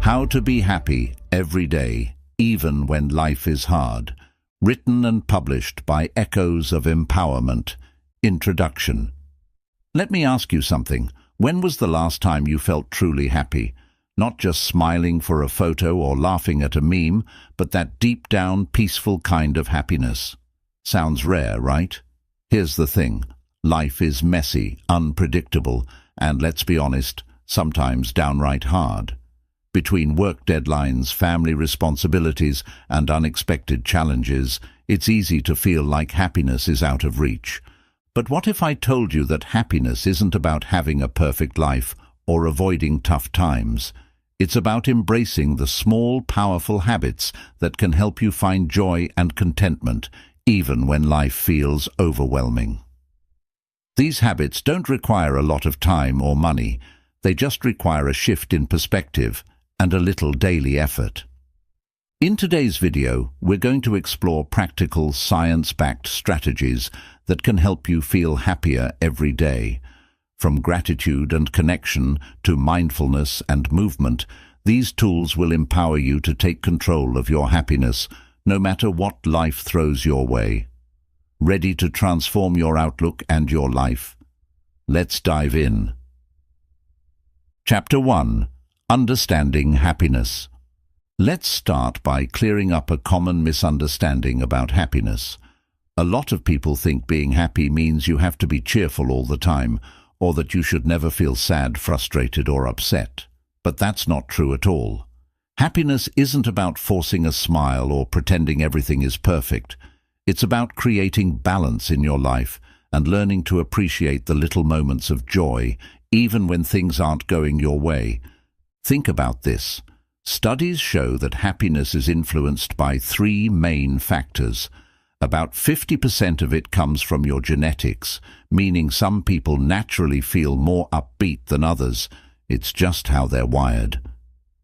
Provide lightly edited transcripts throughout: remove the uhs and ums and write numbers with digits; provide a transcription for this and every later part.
How to be happy every day, even when life is hard. Written and published by Echoes of Empowerment. Introduction. Let me ask you something. When was the last time you felt truly happy? Not just smiling for a photo or laughing at a meme, but that deep down, peaceful kind of happiness. Sounds rare, right? Here's the thing. Life is messy, unpredictable, and let's be honest, sometimes downright hard. Between work deadlines, family responsibilities, and unexpected challenges, it's easy to feel like happiness is out of reach. But what if I told you that happiness isn't about having a perfect life or avoiding tough times? It's about embracing the small, powerful habits that can help you find joy and contentment, even when life feels overwhelming. These habits don't require a lot of time or money. They just require a shift in perspective and a little daily effort. In today's video, we're going to explore practical, science-backed strategies that can help you feel happier every day. From gratitude and connection to mindfulness and movement, these tools will empower you to take control of your happiness, no matter what life throws your way. Ready to transform your outlook and your life? Let's dive in. Chapter 1. Understanding happiness. Let's start by clearing up a common misunderstanding about happiness. A lot of people think being happy means you have to be cheerful all the time, or that you should never feel sad, frustrated, or upset. But that's not true at all. Happiness isn't about forcing a smile or pretending everything is perfect. It's about creating balance in your life and learning to appreciate the little moments of joy, even when things aren't going your way. Think about this. Studies show that happiness is influenced by three main factors. About 50% of it comes from your genetics, meaning some people naturally feel more upbeat than others. It's just how they're wired.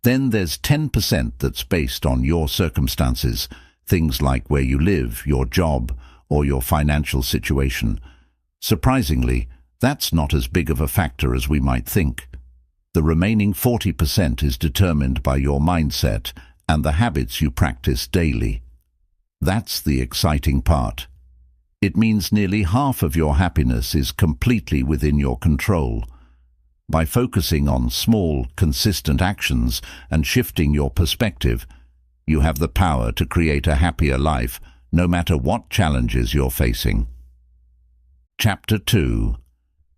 Then there's 10% that's based on your circumstances, things like where you live, your job, or your financial situation. Surprisingly, that's not as big of a factor as we might think. The remaining 40% is determined by your mindset and the habits you practice daily. That's the exciting part. It means nearly half of your happiness is completely within your control. By focusing on small, consistent actions and shifting your perspective, you have the power to create a happier life, no matter what challenges you're facing. Chapter 2.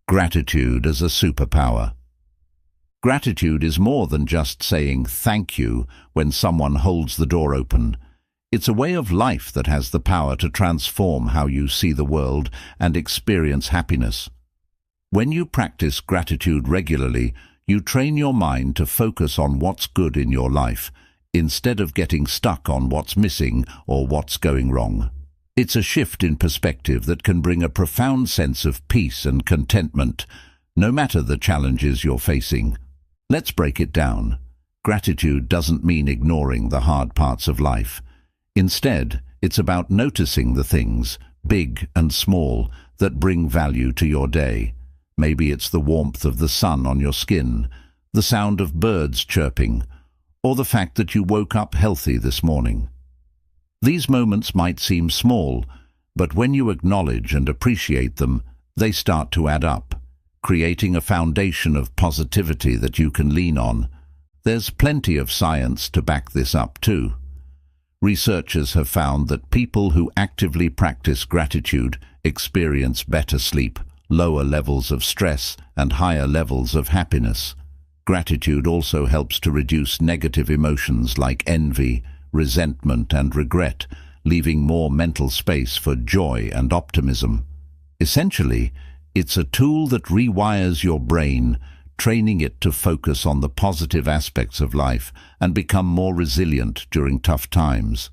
Gratitude as a superpower. Gratitude is more than just saying thank you when someone holds the door open. It's a way of life that has the power to transform how you see the world and experience happiness. When you practice gratitude regularly, you train your mind to focus on what's good in your life, instead of getting stuck on what's missing or what's going wrong. It's a shift in perspective that can bring a profound sense of peace and contentment, no matter the challenges you're facing. Let's break it down. Gratitude doesn't mean ignoring the hard parts of life. Instead, it's about noticing the things, big and small, that bring value to your day. Maybe it's the warmth of the sun on your skin, the sound of birds chirping, or the fact that you woke up healthy this morning. These moments might seem small, but when you acknowledge and appreciate them, they start to add up, creating a foundation of positivity that you can lean on. There's plenty of science to back this up too. Researchers have found that people who actively practice gratitude experience better sleep, lower levels of stress, and higher levels of happiness. Gratitude also helps to reduce negative emotions like envy, resentment, and regret, leaving more mental space for joy and optimism. Essentially, it's a tool that rewires your brain, training it to focus on the positive aspects of life and become more resilient during tough times.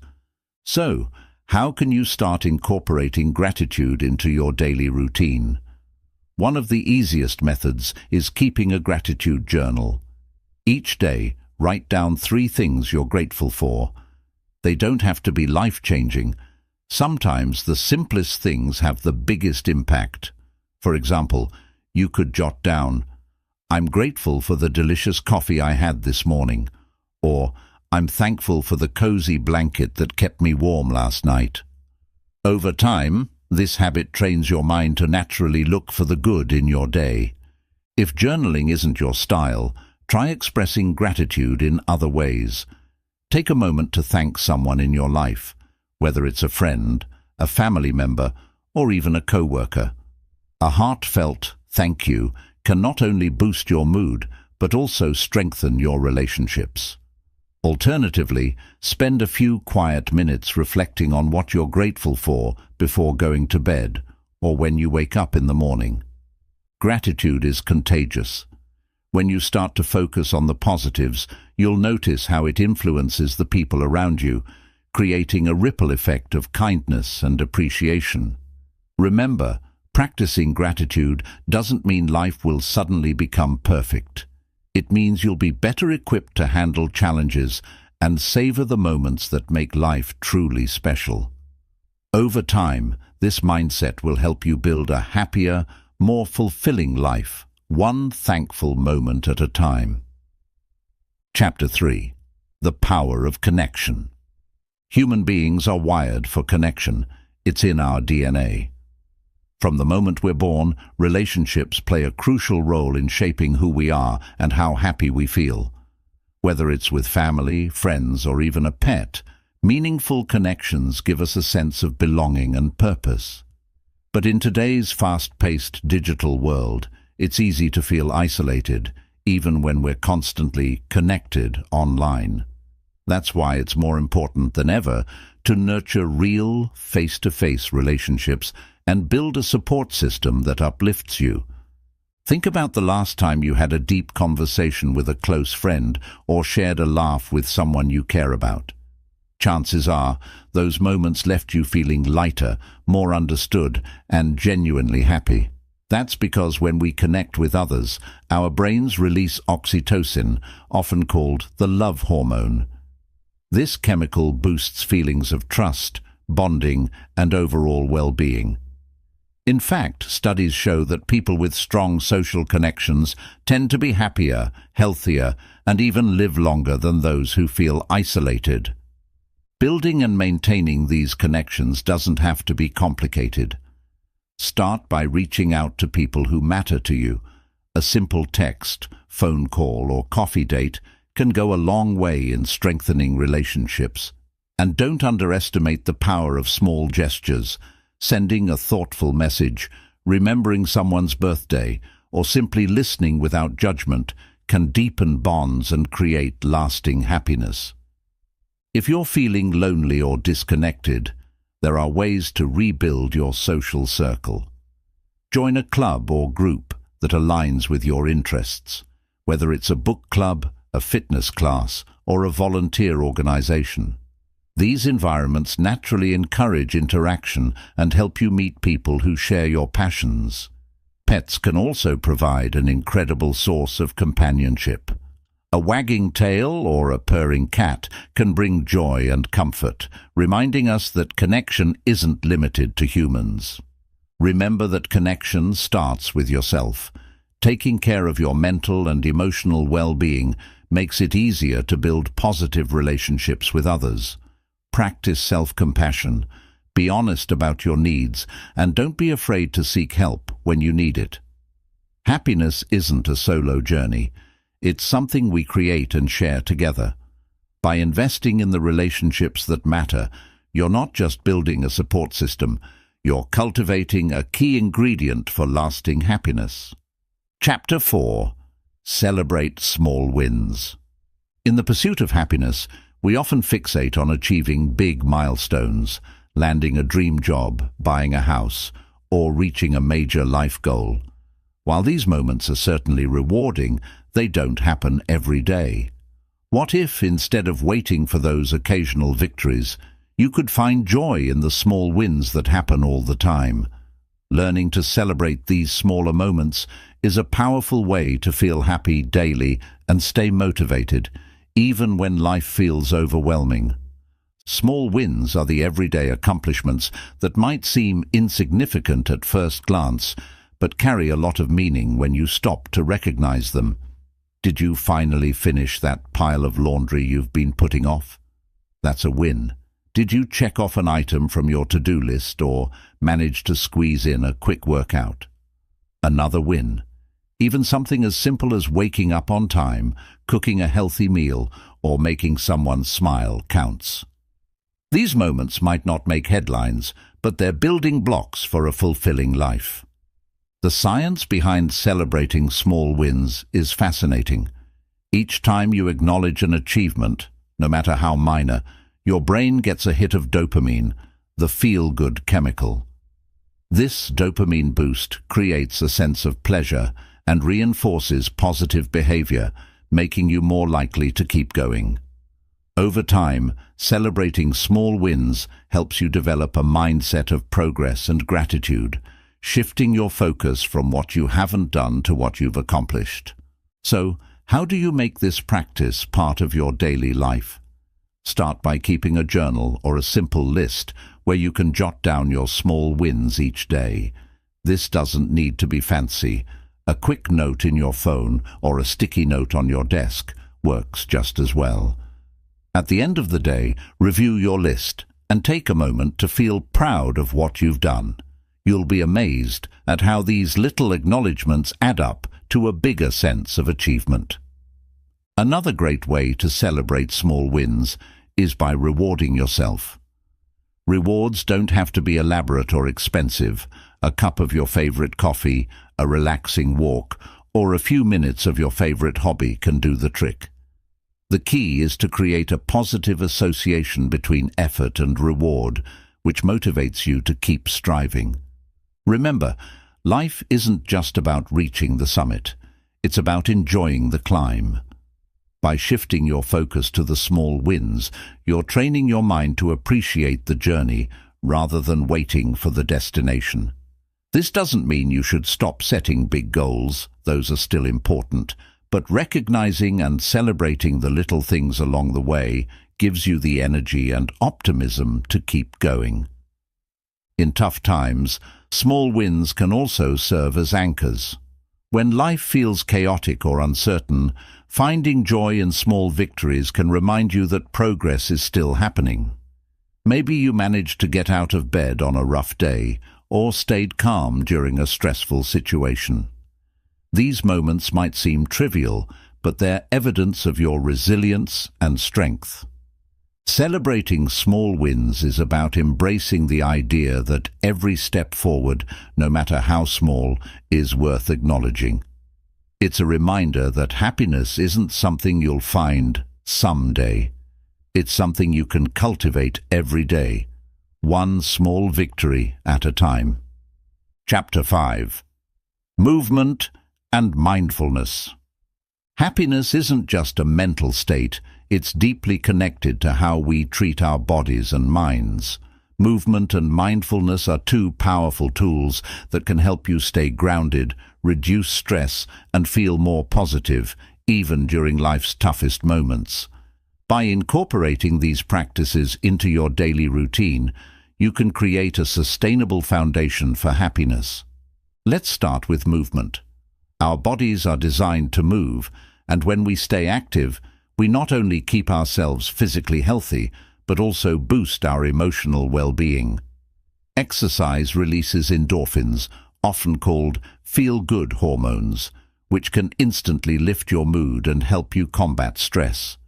So, how can you start incorporating gratitude into your daily routine? One of the easiest methods is keeping a gratitude journal. Each day, write down 3 things you're grateful for. They don't have to be life-changing. Sometimes the simplest things have the biggest impact. For example, you could jot down, "I'm grateful for the delicious coffee I had this morning," or "I'm thankful for the cozy blanket that kept me warm last night." Over time, this habit trains your mind to naturally look for the good in your day. If journaling isn't your style, try expressing gratitude in other ways. Take a moment to thank someone in your life, whether it's a friend, a family member, or even a coworker. A heartfelt thank you can not only boost your mood, but also strengthen your relationships. Alternatively, spend a few quiet minutes reflecting on what you're grateful for before going to bed or when you wake up in the morning. Gratitude is contagious. When you start to focus on the positives, you'll notice how it influences the people around you, creating a ripple effect of kindness and appreciation. Remember, practicing gratitude doesn't mean life will suddenly become perfect. It means you'll be better equipped to handle challenges and savor the moments that make life truly special. Over time, this mindset will help you build a happier, more fulfilling life, one thankful moment at a time. Chapter 3. The Power of Connection. Human beings are wired for connection. It's in our DNA. From the moment we're born, relationships play a crucial role in shaping who we are and how happy we feel. Whether it's with family, friends, or even a pet, meaningful connections give us a sense of belonging and purpose. But in today's fast-paced digital world, it's easy to feel isolated, even when we're constantly connected online. That's why it's more important than ever to nurture real, face-to-face relationships and build a support system that uplifts you. Think about the last time you had a deep conversation with a close friend or shared a laugh with someone you care about. Chances are, those moments left you feeling lighter, more understood, and genuinely happy. That's because when we connect with others, our brains release oxytocin, often called the love hormone. This chemical boosts feelings of trust, bonding, and overall well-being. In fact, studies show that people with strong social connections tend to be happier, healthier, and even live longer than those who feel isolated. Building and maintaining these connections doesn't have to be complicated. Start by reaching out to people who matter to you. A simple text, phone call, or coffee date can go a long way in strengthening relationships. And don't underestimate the power of small gestures. Sending a thoughtful message, remembering someone's birthday, or simply listening without judgment can deepen bonds and create lasting happiness. If you're feeling lonely or disconnected, there are ways to rebuild your social circle. Join a club or group that aligns with your interests, whether it's a book club, a fitness class, or a volunteer organization. These environments naturally encourage interaction and help you meet people who share your passions. Pets can also provide an incredible source of companionship. A wagging tail or a purring cat can bring joy and comfort, reminding us that connection isn't limited to humans. Remember that connection starts with yourself. Taking care of your mental and emotional well-being makes it easier to build positive relationships with others. Practice self-compassion, be honest about your needs, and don't be afraid to seek help when you need it. Happiness isn't a solo journey. It's something we create and share together. By investing in the relationships that matter, you're not just building a support system, you're cultivating a key ingredient for lasting happiness. Chapter 4. Celebrate small wins. In the pursuit of happiness, we often fixate on achieving big milestones, landing a dream job, buying a house, or reaching a major life goal. While these moments are certainly rewarding, they don't happen every day. What if, instead of waiting for those occasional victories, you could find joy in the small wins that happen all the time? Learning to celebrate these smaller moments is a powerful way to feel happy daily and stay motivated, even when life feels overwhelming. Small wins are the everyday accomplishments that might seem insignificant at first glance, but carry a lot of meaning when you stop to recognize them. Did you finally finish that pile of laundry you've been putting off? That's a win. Did you check off an item from your to-do list or manage to squeeze in a quick workout? Another win. Even something as simple as waking up on time, cooking a healthy meal, or making someone smile counts. These moments might not make headlines, but they're building blocks for a fulfilling life. The science behind celebrating small wins is fascinating. Each time you acknowledge an achievement, no matter how minor, your brain gets a hit of dopamine, the feel-good chemical. This dopamine boost creates a sense of pleasure and reinforces positive behavior, making you more likely to keep going. Over time, celebrating small wins helps you develop a mindset of progress and gratitude, shifting your focus from what you haven't done to what you've accomplished. So, how do you make this practice part of your daily life? Start by keeping a journal or a simple list where you can jot down your small wins each day. This doesn't need to be fancy. A quick note in your phone or a sticky note on your desk works just as well. At the end of the day, review your list and take a moment to feel proud of what you've done. You'll be amazed at how these little acknowledgements add up to a bigger sense of achievement. Another great way to celebrate small wins is by rewarding yourself. Rewards don't have to be elaborate or expensive. A cup of your favorite coffee, a relaxing walk, or a few minutes of your favorite hobby can do the trick. The key is to create a positive association between effort and reward, which motivates you to keep striving. Remember, life isn't just about reaching the summit. It's about enjoying the climb. By shifting your focus to the small wins, you're training your mind to appreciate the journey rather than waiting for the destination. This doesn't mean you should stop setting big goals, those are still important, but recognizing and celebrating the little things along the way gives you the energy and optimism to keep going. In tough times, small wins can also serve as anchors. When life feels chaotic or uncertain, finding joy in small victories can remind you that progress is still happening. Maybe you managed to get out of bed on a rough day, or stayed calm during a stressful situation. These moments might seem trivial, but they're evidence of your resilience and strength. Celebrating small wins is about embracing the idea that every step forward, no matter how small, is worth acknowledging. It's a reminder that happiness isn't something you'll find someday. It's something you can cultivate every day, one small victory at a time. Chapter 5. Movement and Mindfulness. Happiness isn't just a mental state, it's deeply connected to how we treat our bodies and minds. Movement and mindfulness are two powerful tools that can help you stay grounded, reduce stress, and feel more positive, even during life's toughest moments. By incorporating these practices into your daily routine, you can create a sustainable foundation for happiness. Let's start with movement. Our bodies are designed to move, and when we stay active, we not only keep ourselves physically healthy, but also boost our emotional well-being. Exercise releases endorphins, often called feel-good hormones, which can instantly lift your mood and help you combat stress.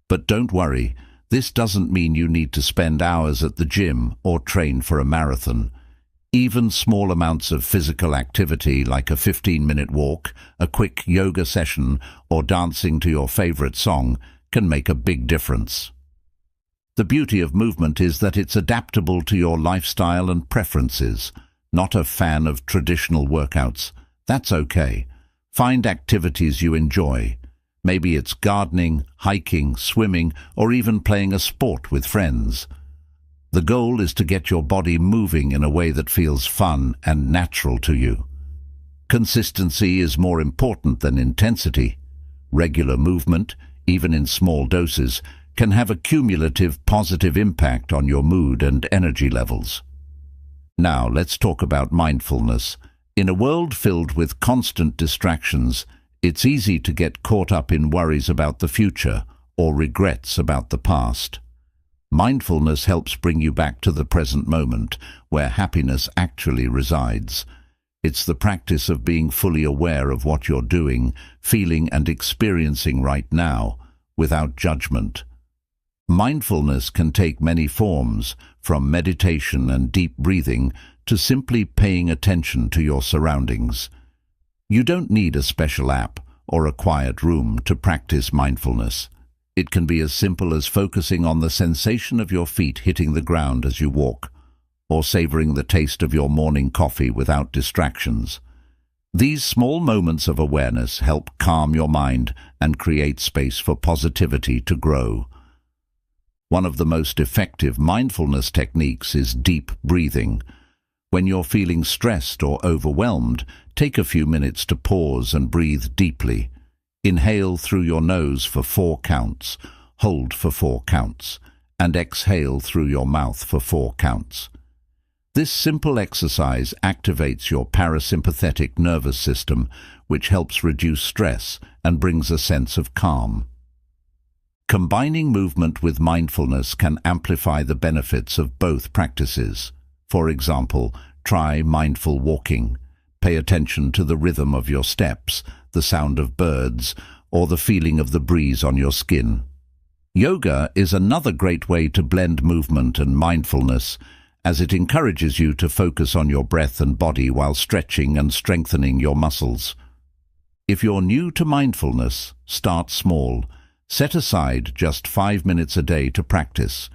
But don't worry, this doesn't mean you need to spend hours at the gym or train for a marathon. Even small amounts of physical activity like a 15-minute walk, a quick yoga session, or dancing to your favorite song can make a big difference. The beauty of movement is that it's adaptable to your lifestyle and preferences. Not a fan of traditional workouts? That's okay. Find activities you enjoy. Maybe it's gardening, hiking, swimming, or even playing a sport with friends. The goal is to get your body moving in a way that feels fun and natural to you. Consistency is more important than intensity. Regular movement, even in small doses, can have a cumulative positive impact on your mood and energy levels. Now let's talk about mindfulness. In a world filled with constant distractions, It's easy to get caught up in worries about the future or regrets about the past. Mindfulness helps bring you back to the present moment, where happiness actually resides. It's the practice of being fully aware of what you're doing, feeling and experiencing right now, without judgment. Mindfulness can take many forms, from meditation and deep breathing to simply paying attention to your surroundings. You don't need a special app or a quiet room to practice mindfulness. It can be as simple as focusing on the sensation of your feet hitting the ground as you walk, or savoring the taste of your morning coffee without distractions. These small moments of awareness help calm your mind and create space for positivity to grow. One of the most effective mindfulness techniques is deep breathing. When you're feeling stressed or overwhelmed, take a few minutes to pause and breathe deeply. Inhale through your nose for 4 counts, hold for 4 counts, and exhale through your mouth for 4 counts. This simple exercise activates your parasympathetic nervous system, which helps reduce stress and brings a sense of calm. Combining movement with mindfulness can amplify the benefits of both practices. For example, try mindful walking. Pay attention to the rhythm of your steps, the sound of birds, or the feeling of the breeze on your skin. Yoga is another great way to blend movement and mindfulness, as it encourages you to focus on your breath and body while stretching and strengthening your muscles. If you're new to mindfulness, start small. Set aside just 5 minutes a day to practice.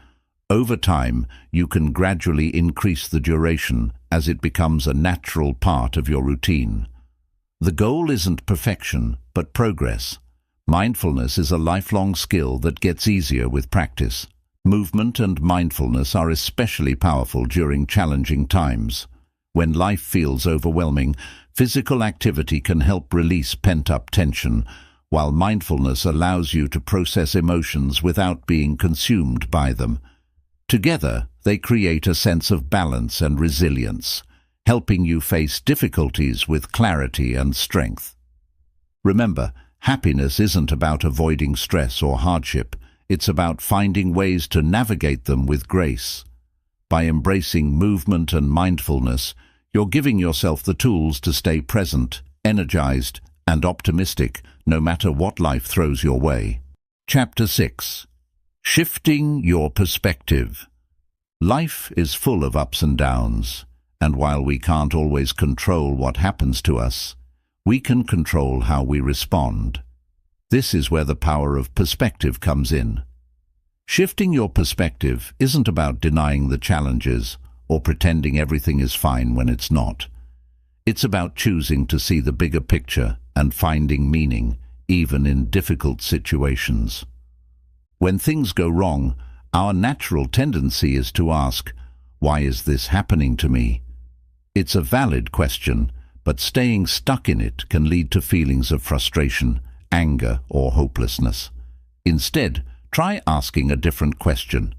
Over time, you can gradually increase the duration as it becomes a natural part of your routine. The goal isn't perfection, but progress. Mindfulness is a lifelong skill that gets easier with practice. Movement and mindfulness are especially powerful during challenging times. When life feels overwhelming, physical activity can help release pent-up tension, while mindfulness allows you to process emotions without being consumed by them. Together, they create a sense of balance and resilience, helping you face difficulties with clarity and strength. Remember, happiness isn't about avoiding stress or hardship. It's about finding ways to navigate them with grace. By embracing movement and mindfulness, you're giving yourself the tools to stay present, energized, and optimistic, no matter what life throws your way. Chapter 6. Shifting your perspective. Life is full of ups and downs, and while we can't always control what happens to us, we can control how we respond. This is where the power of perspective comes in. Shifting your perspective isn't about denying the challenges or pretending everything is fine when it's not. It's about choosing to see the bigger picture and finding meaning, even in difficult situations. When things go wrong, our natural tendency is to ask, "Why is this happening to me?" It's a valid question, but staying stuck in it can lead to feelings of frustration, anger, or hopelessness. Instead, try asking a different question.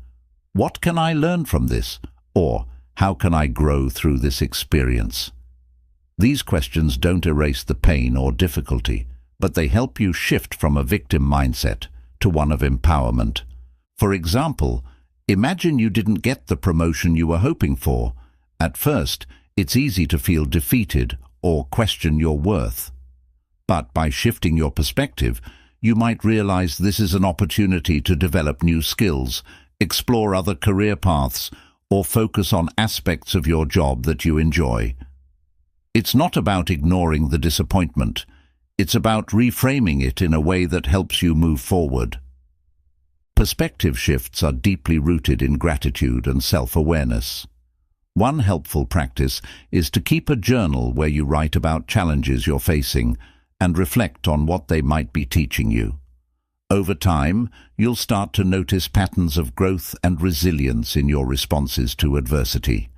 What can I learn from this? Or, how can I grow through this experience? These questions don't erase the pain or difficulty, but they help you shift from a victim mindset to one of empowerment. For example, imagine you didn't get the promotion you were hoping for. At first, it's easy to feel defeated or question your worth. But by shifting your perspective, you might realize this is an opportunity to develop new skills, explore other career paths, or focus on aspects of your job that you enjoy. It's not about ignoring the disappointment. It's about reframing it in a way that helps you move forward. Perspective shifts are deeply rooted in gratitude and self-awareness. One helpful practice is to keep a journal where you write about challenges you're facing and reflect on what they might be teaching you. Over time, you'll start to notice patterns of growth and resilience in your responses to adversity.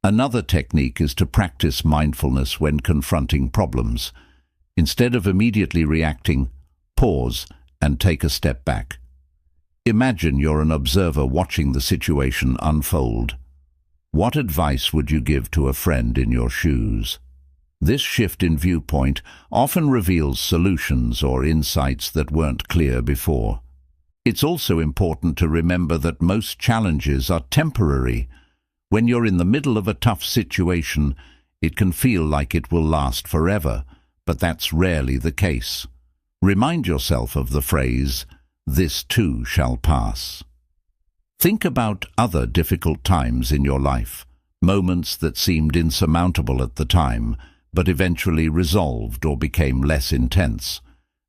Another technique is to practice mindfulness when confronting problems. Instead of immediately reacting, pause and take a step back. Imagine you're an observer watching the situation unfold. What advice would you give to a friend in your shoes? This shift in viewpoint often reveals solutions or insights that weren't clear before. It's also important to remember that most challenges are temporary. When you're in the middle of a tough situation, it can feel like it will last forever, but that's rarely the case. Remind yourself of the phrase, "This too shall pass." Think about other difficult times in your life, moments that seemed insurmountable at the time, but eventually resolved or became less intense.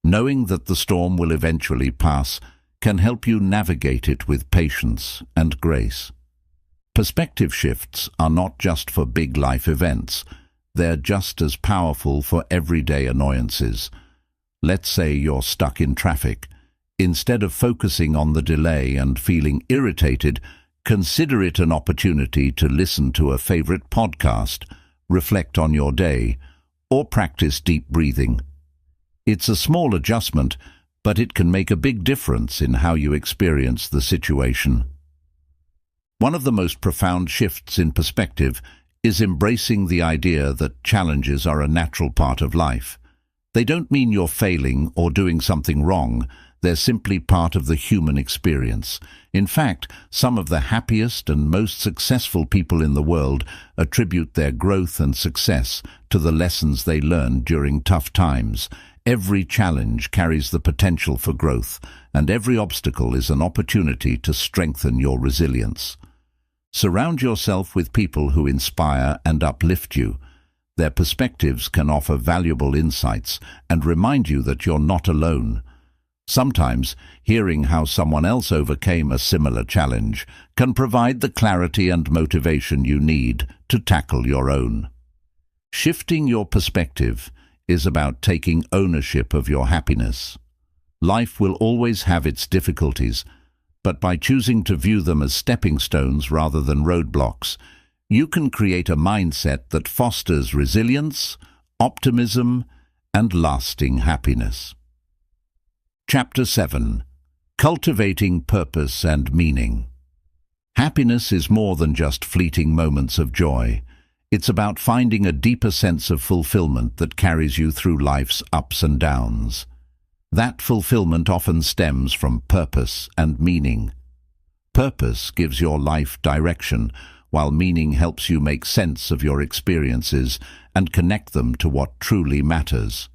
Knowing that the storm will eventually pass can help you navigate it with patience and grace. Perspective shifts are not just for big life events. They're just as powerful for everyday annoyances. Let's say you're stuck in traffic. Instead of focusing on the delay and feeling irritated, consider it an opportunity to listen to a favorite podcast, reflect on your day, or practice deep breathing. It's a small adjustment, but it can make a big difference in how you experience the situation. One of the most profound shifts in perspective is embracing the idea that challenges are a natural part of life. They don't mean you're failing or doing something wrong. They're simply part of the human experience. In fact, some of the happiest and most successful people in the world attribute their growth and success to the lessons they learned during tough times. Every challenge carries the potential for growth, and every obstacle is an opportunity to strengthen your resilience. Surround yourself with people who inspire and uplift you. Their perspectives can offer valuable insights and remind you that you're not alone. Sometimes, hearing how someone else overcame a similar challenge can provide the clarity and motivation you need to tackle your own. Shifting your perspective is about taking ownership of your happiness. Life will always have its difficulties, but by choosing to view them as stepping stones rather than roadblocks, you can create a mindset that fosters resilience, optimism, and lasting happiness. Chapter 7. Cultivating Purpose and Meaning. Happiness is more than just fleeting moments of joy. It's about finding a deeper sense of fulfillment that carries you through life's ups and downs. That fulfillment often stems from purpose and meaning. Purpose gives your life direction, while meaning helps you make sense of your experiences and connect them to what truly matters.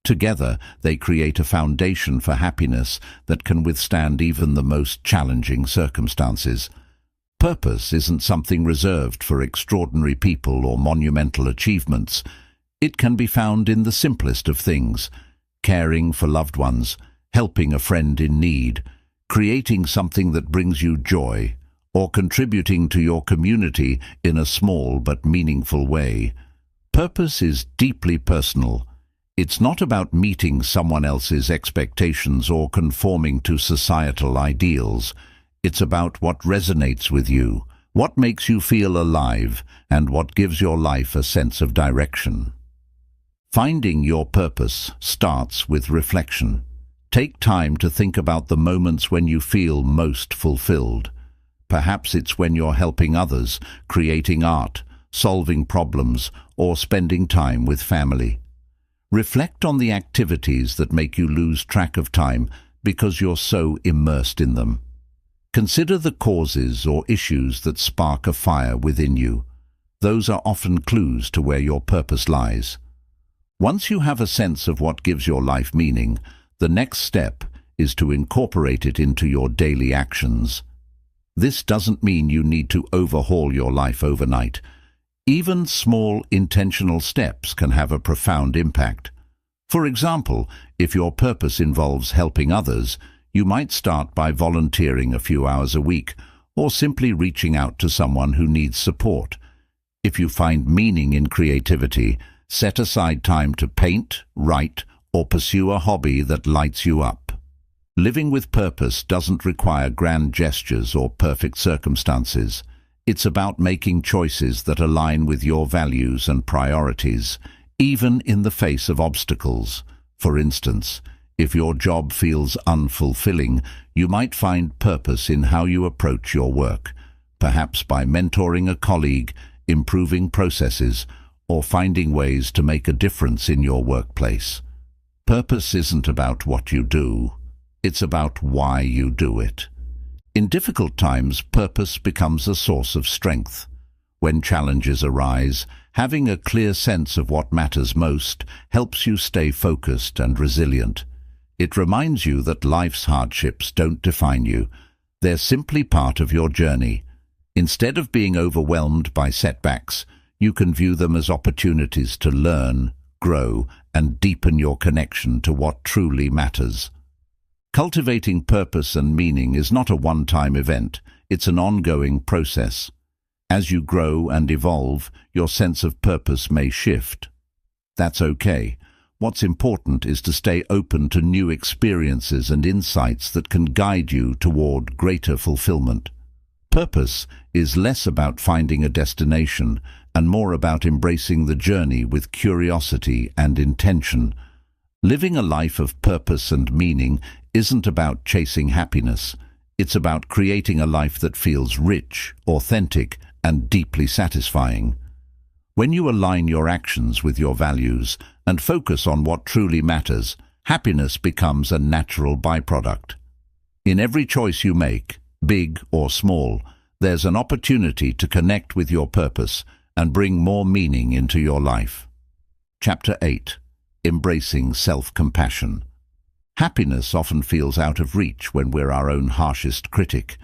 Together, they create a foundation for happiness that can withstand even the most challenging circumstances. Purpose isn't something reserved for extraordinary people or monumental achievements. It can be found in the simplest of things: caring for loved ones, helping a friend in need, creating something that brings you joy, or contributing to your community in a small but meaningful way. Purpose is deeply personal. It's not about meeting someone else's expectations or conforming to societal ideals. It's about what resonates with you, what makes you feel alive, and what gives your life a sense of direction. Finding your purpose starts with reflection. Take time to think about the moments when you feel most fulfilled. Perhaps it's when you're helping others, creating art, solving problems, or spending time with family. Reflect on the activities that make you lose track of time because you're so immersed in them. Consider the causes or issues that spark a fire within you. Those are often clues to where your purpose lies. Once you have a sense of what gives your life meaning, the next step is to incorporate it into your daily actions. This doesn't mean you need to overhaul your life overnight. Even small, intentional steps can have a profound impact. For example, if your purpose involves helping others, you might start by volunteering a few hours a week, or simply reaching out to someone who needs support. If you find meaning in creativity, set aside time to paint, write, or pursue a hobby that lights you up. Living with purpose doesn't require grand gestures or perfect circumstances. It's about making choices that align with your values and priorities, even in the face of obstacles. For instance, if your job feels unfulfilling, you might find purpose in how you approach your work, perhaps by mentoring a colleague, improving processes, or finding ways to make a difference in your workplace. Purpose isn't about what you do, it's about why you do it. In difficult times, purpose becomes a source of strength. When challenges arise, having a clear sense of what matters most helps you stay focused and resilient. It reminds you that life's hardships don't define you. They're simply part of your journey. Instead of being overwhelmed by setbacks, you can view them as opportunities to learn, grow, and deepen your connection to what truly matters. Cultivating purpose and meaning is not a one-time event, it's an ongoing process. As you grow and evolve, your sense of purpose may shift. That's okay. What's important is to stay open to new experiences and insights that can guide you toward greater fulfillment. Purpose is less about finding a destination and more about embracing the journey with curiosity and intention. Living a life of purpose and meaning isn't about chasing happiness. It's about creating a life that feels rich, authentic, and deeply satisfying. When you align your actions with your values and focus on what truly matters, happiness becomes a natural byproduct. In every choice you make, big or small, there's an opportunity to connect with your purpose and bring more meaning into your life. Chapter 8. Embracing self-compassion. Happiness often feels out of reach when we're our own harshest critic.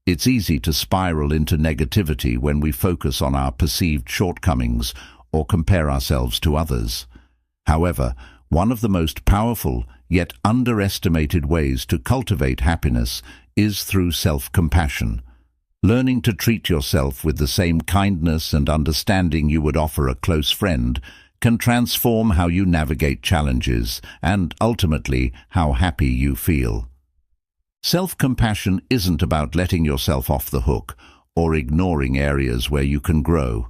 It's easy to spiral into negativity when we focus on our perceived shortcomings or compare ourselves to others. However, one of the most powerful yet underestimated ways to cultivate happiness is through self-compassion. Learning to treat yourself with the same kindness and understanding you would offer a close friend can transform how you navigate challenges and, ultimately, how happy you feel. Self-compassion isn't about letting yourself off the hook or ignoring areas where you can grow.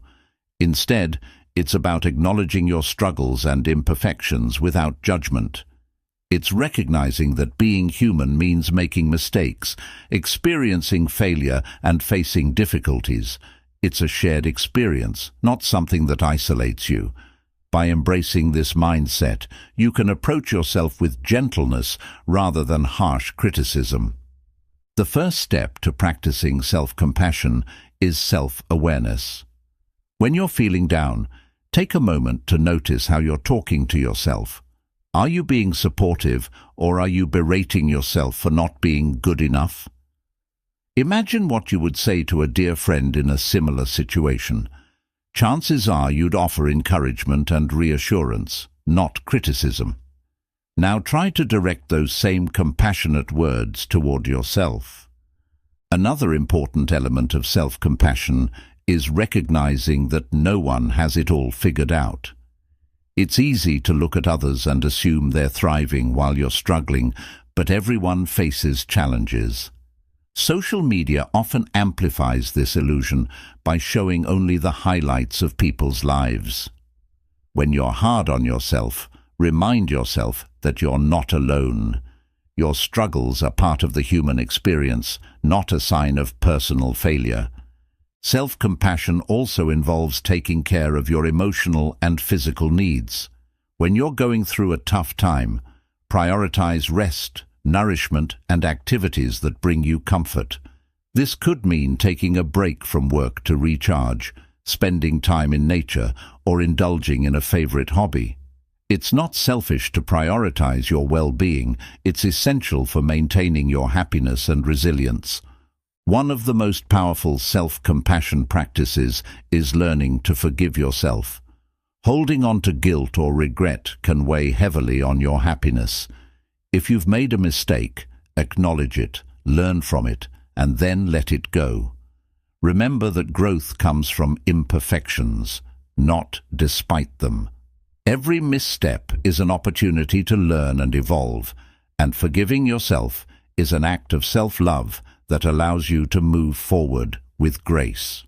Instead, it's about acknowledging your struggles and imperfections without judgment. It's recognizing that being human means making mistakes, experiencing failure, and facing difficulties. It's a shared experience, not something that isolates you. By embracing this mindset, you can approach yourself with gentleness rather than harsh criticism. The first step to practicing self-compassion is self-awareness. When you're feeling down, take a moment to notice how you're talking to yourself. Are you being supportive, or are you berating yourself for not being good enough? Imagine what you would say to a dear friend in a similar situation. Chances are you'd offer encouragement and reassurance, not criticism. Now try to direct those same compassionate words toward yourself. Another important element of self-compassion is recognizing that no one has it all figured out. It's easy to look at others and assume they're thriving while you're struggling, but everyone faces challenges. Social media often amplifies this illusion by showing only the highlights of people's lives. When you're hard on yourself, remind yourself that you're not alone. Your struggles are part of the human experience, not a sign of personal failure. Self-compassion also involves taking care of your emotional and physical needs. When you're going through a tough time, prioritize rest, nourishment, and activities that bring you comfort. This could mean taking a break from work to recharge, spending time in nature, or indulging in a favorite hobby. It's not selfish to prioritize your well-being. It's essential for maintaining your happiness and resilience. One of the most powerful self-compassion practices is learning to forgive yourself. Holding on to guilt or regret can weigh heavily on your happiness. If you've made a mistake, acknowledge it, learn from it, and then let it go. Remember that growth comes from imperfections, not despite them. Every misstep is an opportunity to learn and evolve, and forgiving yourself is an act of self-love that allows you to move forward with grace.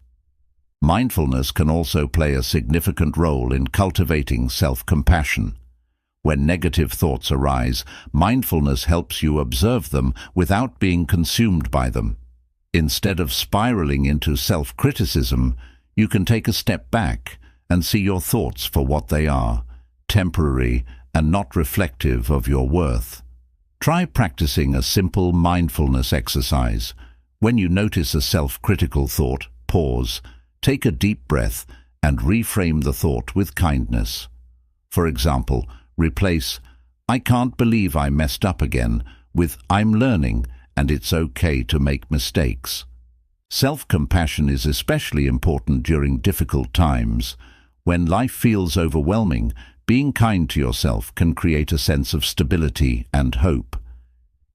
Mindfulness can also play a significant role in cultivating self-compassion. When negative thoughts arise, mindfulness helps you observe them without being consumed by them. Instead of spiraling into self-criticism, you can take a step back, and see your thoughts for what they are, temporary and not reflective of your worth. Try practicing a simple mindfulness exercise. When you notice a self-critical thought, pause, take a deep breath, and reframe the thought with kindness. For example, replace "I can't believe I messed up again" with "I'm learning and it's okay to make mistakes." Self-compassion is especially important during difficult times. When life feels overwhelming, being kind to yourself can create a sense of stability and hope.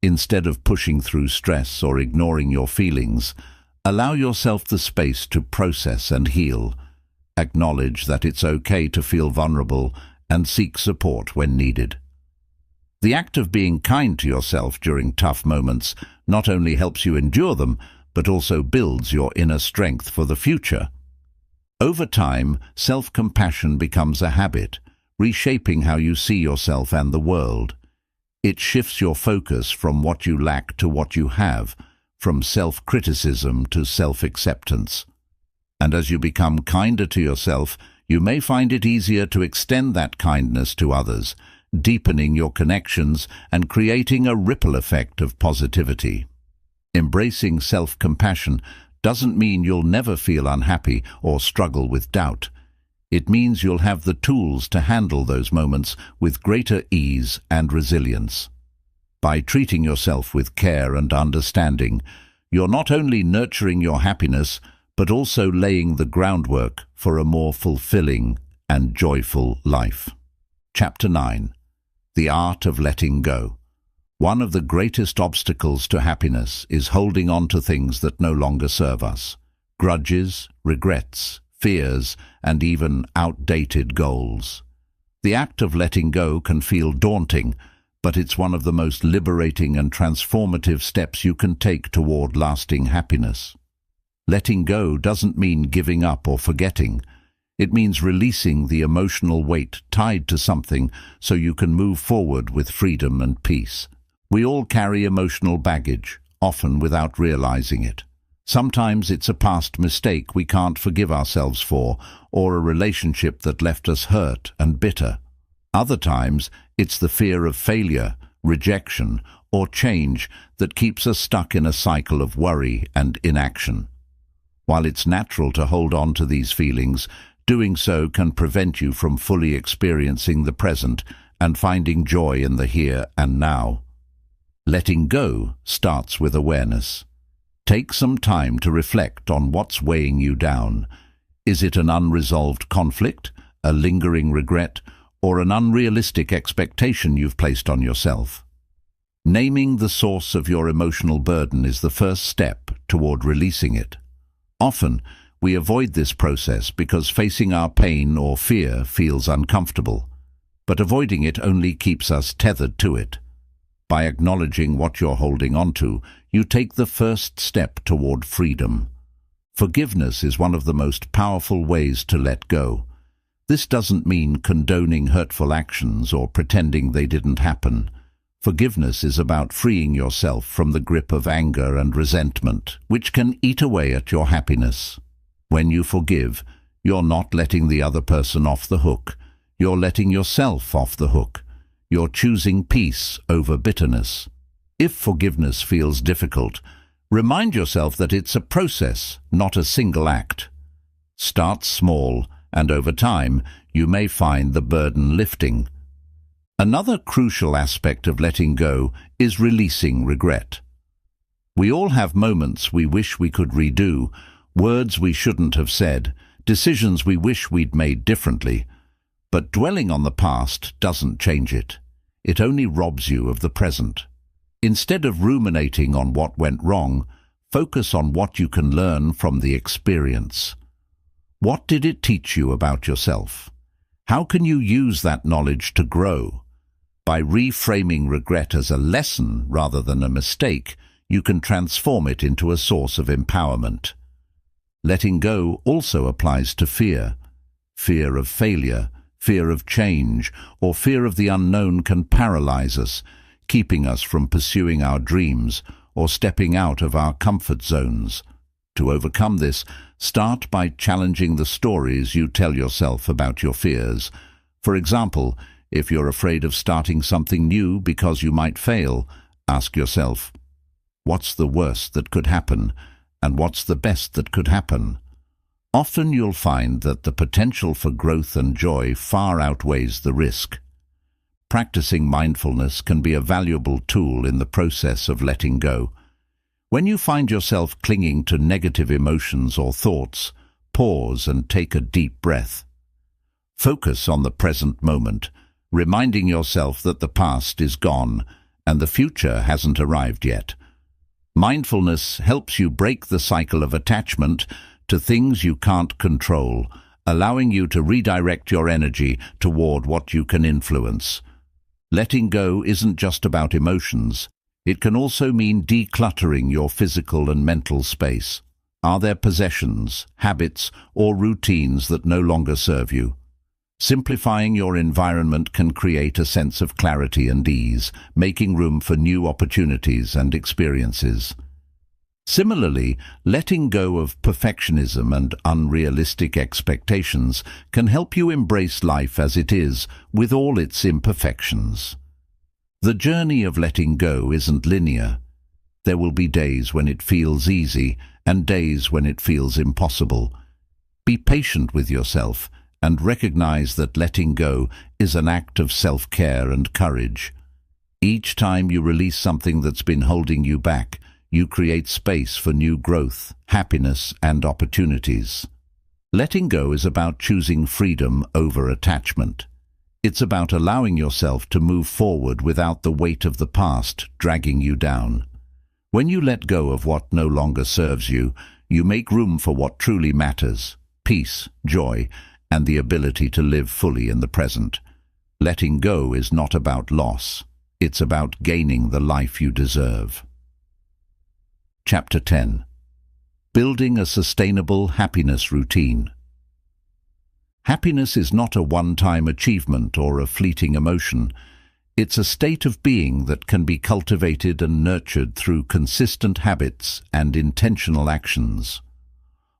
Instead of pushing through stress or ignoring your feelings, allow yourself the space to process and heal. Acknowledge that it's okay to feel vulnerable and seek support when needed. The act of being kind to yourself during tough moments not only helps you endure them, but also builds your inner strength for the future. Over time, self-compassion becomes a habit, reshaping how you see yourself and the world. It shifts your focus from what you lack to what you have, from self-criticism to self-acceptance. And as you become kinder to yourself, you may find it easier to extend that kindness to others, deepening your connections and creating a ripple effect of positivity. Embracing self-compassion doesn't mean you'll never feel unhappy or struggle with doubt. It means you'll have the tools to handle those moments with greater ease and resilience. By treating yourself with care and understanding, you're not only nurturing your happiness, but also laying the groundwork for a more fulfilling and joyful life. Chapter 9. The Art of Letting Go. One of the greatest obstacles to happiness is holding on to things that no longer serve us. Grudges, regrets, fears, and even outdated goals. The act of letting go can feel daunting, but it's one of the most liberating and transformative steps you can take toward lasting happiness. Letting go doesn't mean giving up or forgetting. It means releasing the emotional weight tied to something so you can move forward with freedom and peace. We all carry emotional baggage, often without realizing it. Sometimes it's a past mistake we can't forgive ourselves for, or a relationship that left us hurt and bitter. Other times, it's the fear of failure, rejection, or change that keeps us stuck in a cycle of worry and inaction. While it's natural to hold on to these feelings, doing so can prevent you from fully experiencing the present and finding joy in the here and now. Letting go starts with awareness. Take some time to reflect on what's weighing you down. Is it an unresolved conflict, a lingering regret, or an unrealistic expectation you've placed on yourself? Naming the source of your emotional burden is the first step toward releasing it. Often, we avoid this process because facing our pain or fear feels uncomfortable, but avoiding it only keeps us tethered to it. By acknowledging what you're holding on to, you take the first step toward freedom. Forgiveness is one of the most powerful ways to let go. This doesn't mean condoning hurtful actions or pretending they didn't happen. Forgiveness is about freeing yourself from the grip of anger and resentment, which can eat away at your happiness. When you forgive, you're not letting the other person off the hook. You're letting yourself off the hook. You're choosing peace over bitterness. If forgiveness feels difficult, remind yourself that it's a process, not a single act. Start small, and over time, you may find the burden lifting. Another crucial aspect of letting go is releasing regret. We all have moments we wish we could redo, words we shouldn't have said, decisions we wish we'd made differently. But dwelling on the past doesn't change it. It only robs you of the present. Instead of ruminating on what went wrong, focus on what you can learn from the experience. What did it teach you about yourself? How can you use that knowledge to grow? By reframing regret as a lesson rather than a mistake, you can transform it into a source of empowerment. Letting go also applies to fear. Fear of failure, fear of change, or fear of the unknown can paralyze us, keeping us from pursuing our dreams or stepping out of our comfort zones. To overcome this, start by challenging the stories you tell yourself about your fears. For example, if you're afraid of starting something new because you might fail, ask yourself, what's the worst that could happen, and what's the best that could happen? Often you'll find that the potential for growth and joy far outweighs the risk. Practicing mindfulness can be a valuable tool in the process of letting go. When you find yourself clinging to negative emotions or thoughts, pause and take a deep breath. Focus on the present moment, reminding yourself that the past is gone and the future hasn't arrived yet. Mindfulness helps you break the cycle of attachment to things you can't control, allowing you to redirect your energy toward what you can influence. Letting go isn't just about emotions. It can also mean decluttering your physical and mental space. Are there possessions, habits, or routines that no longer serve you? Simplifying your environment can create a sense of clarity and ease, making room for new opportunities and experiences. Similarly, letting go of perfectionism and unrealistic expectations can help you embrace life as it is, with all its imperfections. The journey of letting go isn't linear. There will be days when it feels easy and days when it feels impossible. Be patient with yourself and recognize that letting go is an act of self-care and courage. Each time you release something that's been holding you back, you create space for new growth, happiness, and opportunities. Letting go is about choosing freedom over attachment. It's about allowing yourself to move forward without the weight of the past dragging you down. When you let go of what no longer serves you, you make room for what truly matters: peace, joy, and the ability to live fully in the present. Letting go is not about loss. It's about gaining the life you deserve. Chapter 10. Building a Sustainable Happiness Routine. Happiness is not a one-time achievement or a fleeting emotion. It's a state of being that can be cultivated and nurtured through consistent habits and intentional actions.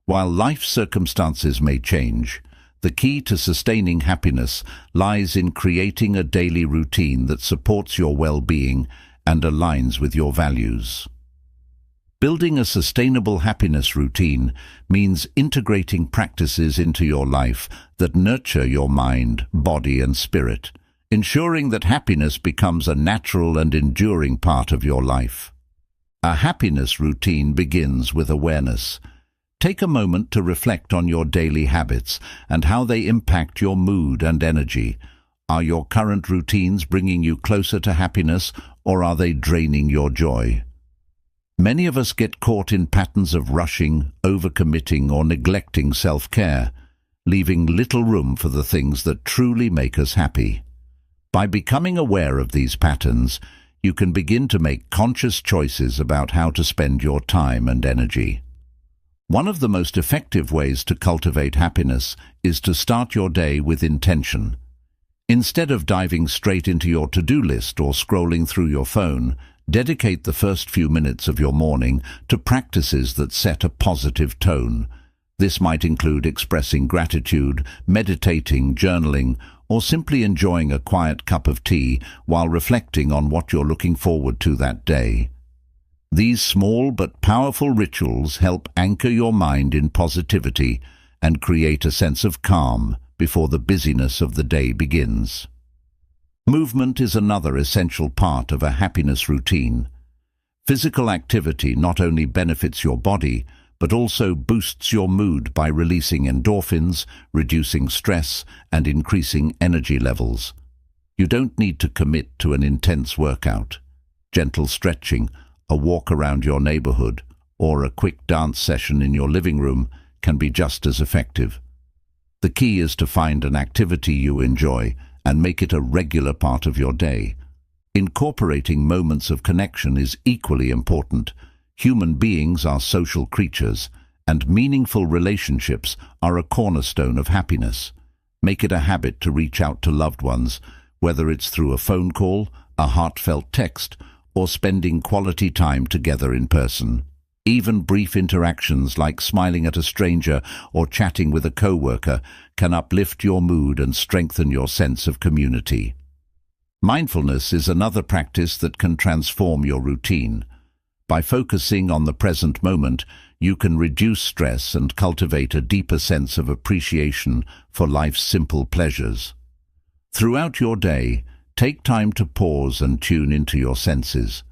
While life circumstances may change, the key to sustaining happiness lies in creating a daily routine that supports your well-being and aligns with your values. Building a sustainable happiness routine means integrating practices into your life that nurture your mind, body, and spirit, ensuring that happiness becomes a natural and enduring part of your life. A happiness routine begins with awareness. Take a moment to reflect on your daily habits and how they impact your mood and energy. Are your current routines bringing you closer to happiness, or are they draining your joy? Many of us get caught in patterns of rushing, overcommitting, or neglecting self-care, leaving little room for the things that truly make us happy. By becoming aware of these patterns, you can begin to make conscious choices about how to spend your time and energy. One of the most effective ways to cultivate happiness is to start your day with intention. Instead of diving straight into your to-do list or scrolling through your phone, dedicate the first few minutes of your morning to practices that set a positive tone. This might include expressing gratitude, meditating, journaling, or simply enjoying a quiet cup of tea while reflecting on what you're looking forward to that day. These small but powerful rituals help anchor your mind in positivity and create a sense of calm before the busyness of the day begins. Movement is another essential part of a happiness routine. Physical activity not only benefits your body, but also boosts your mood by releasing endorphins, reducing stress, and increasing energy levels. You don't need to commit to an intense workout. Gentle stretching, a walk around your neighborhood, or a quick dance session in your living room can be just as effective. The key is to find an activity you enjoy and make it a regular part of your day. Incorporating moments of connection is equally important. Human beings are social creatures, and meaningful relationships are a cornerstone of happiness. Make it a habit to reach out to loved ones, whether it's through a phone call, a heartfelt text, or spending quality time together in person. Even brief interactions like smiling at a stranger or chatting with a coworker can uplift your mood and strengthen your sense of community. Mindfulness is another practice that can transform your routine. By focusing on the present moment, you can reduce stress and cultivate a deeper sense of appreciation for life's simple pleasures. Throughout your day, take time to pause and tune into your senses.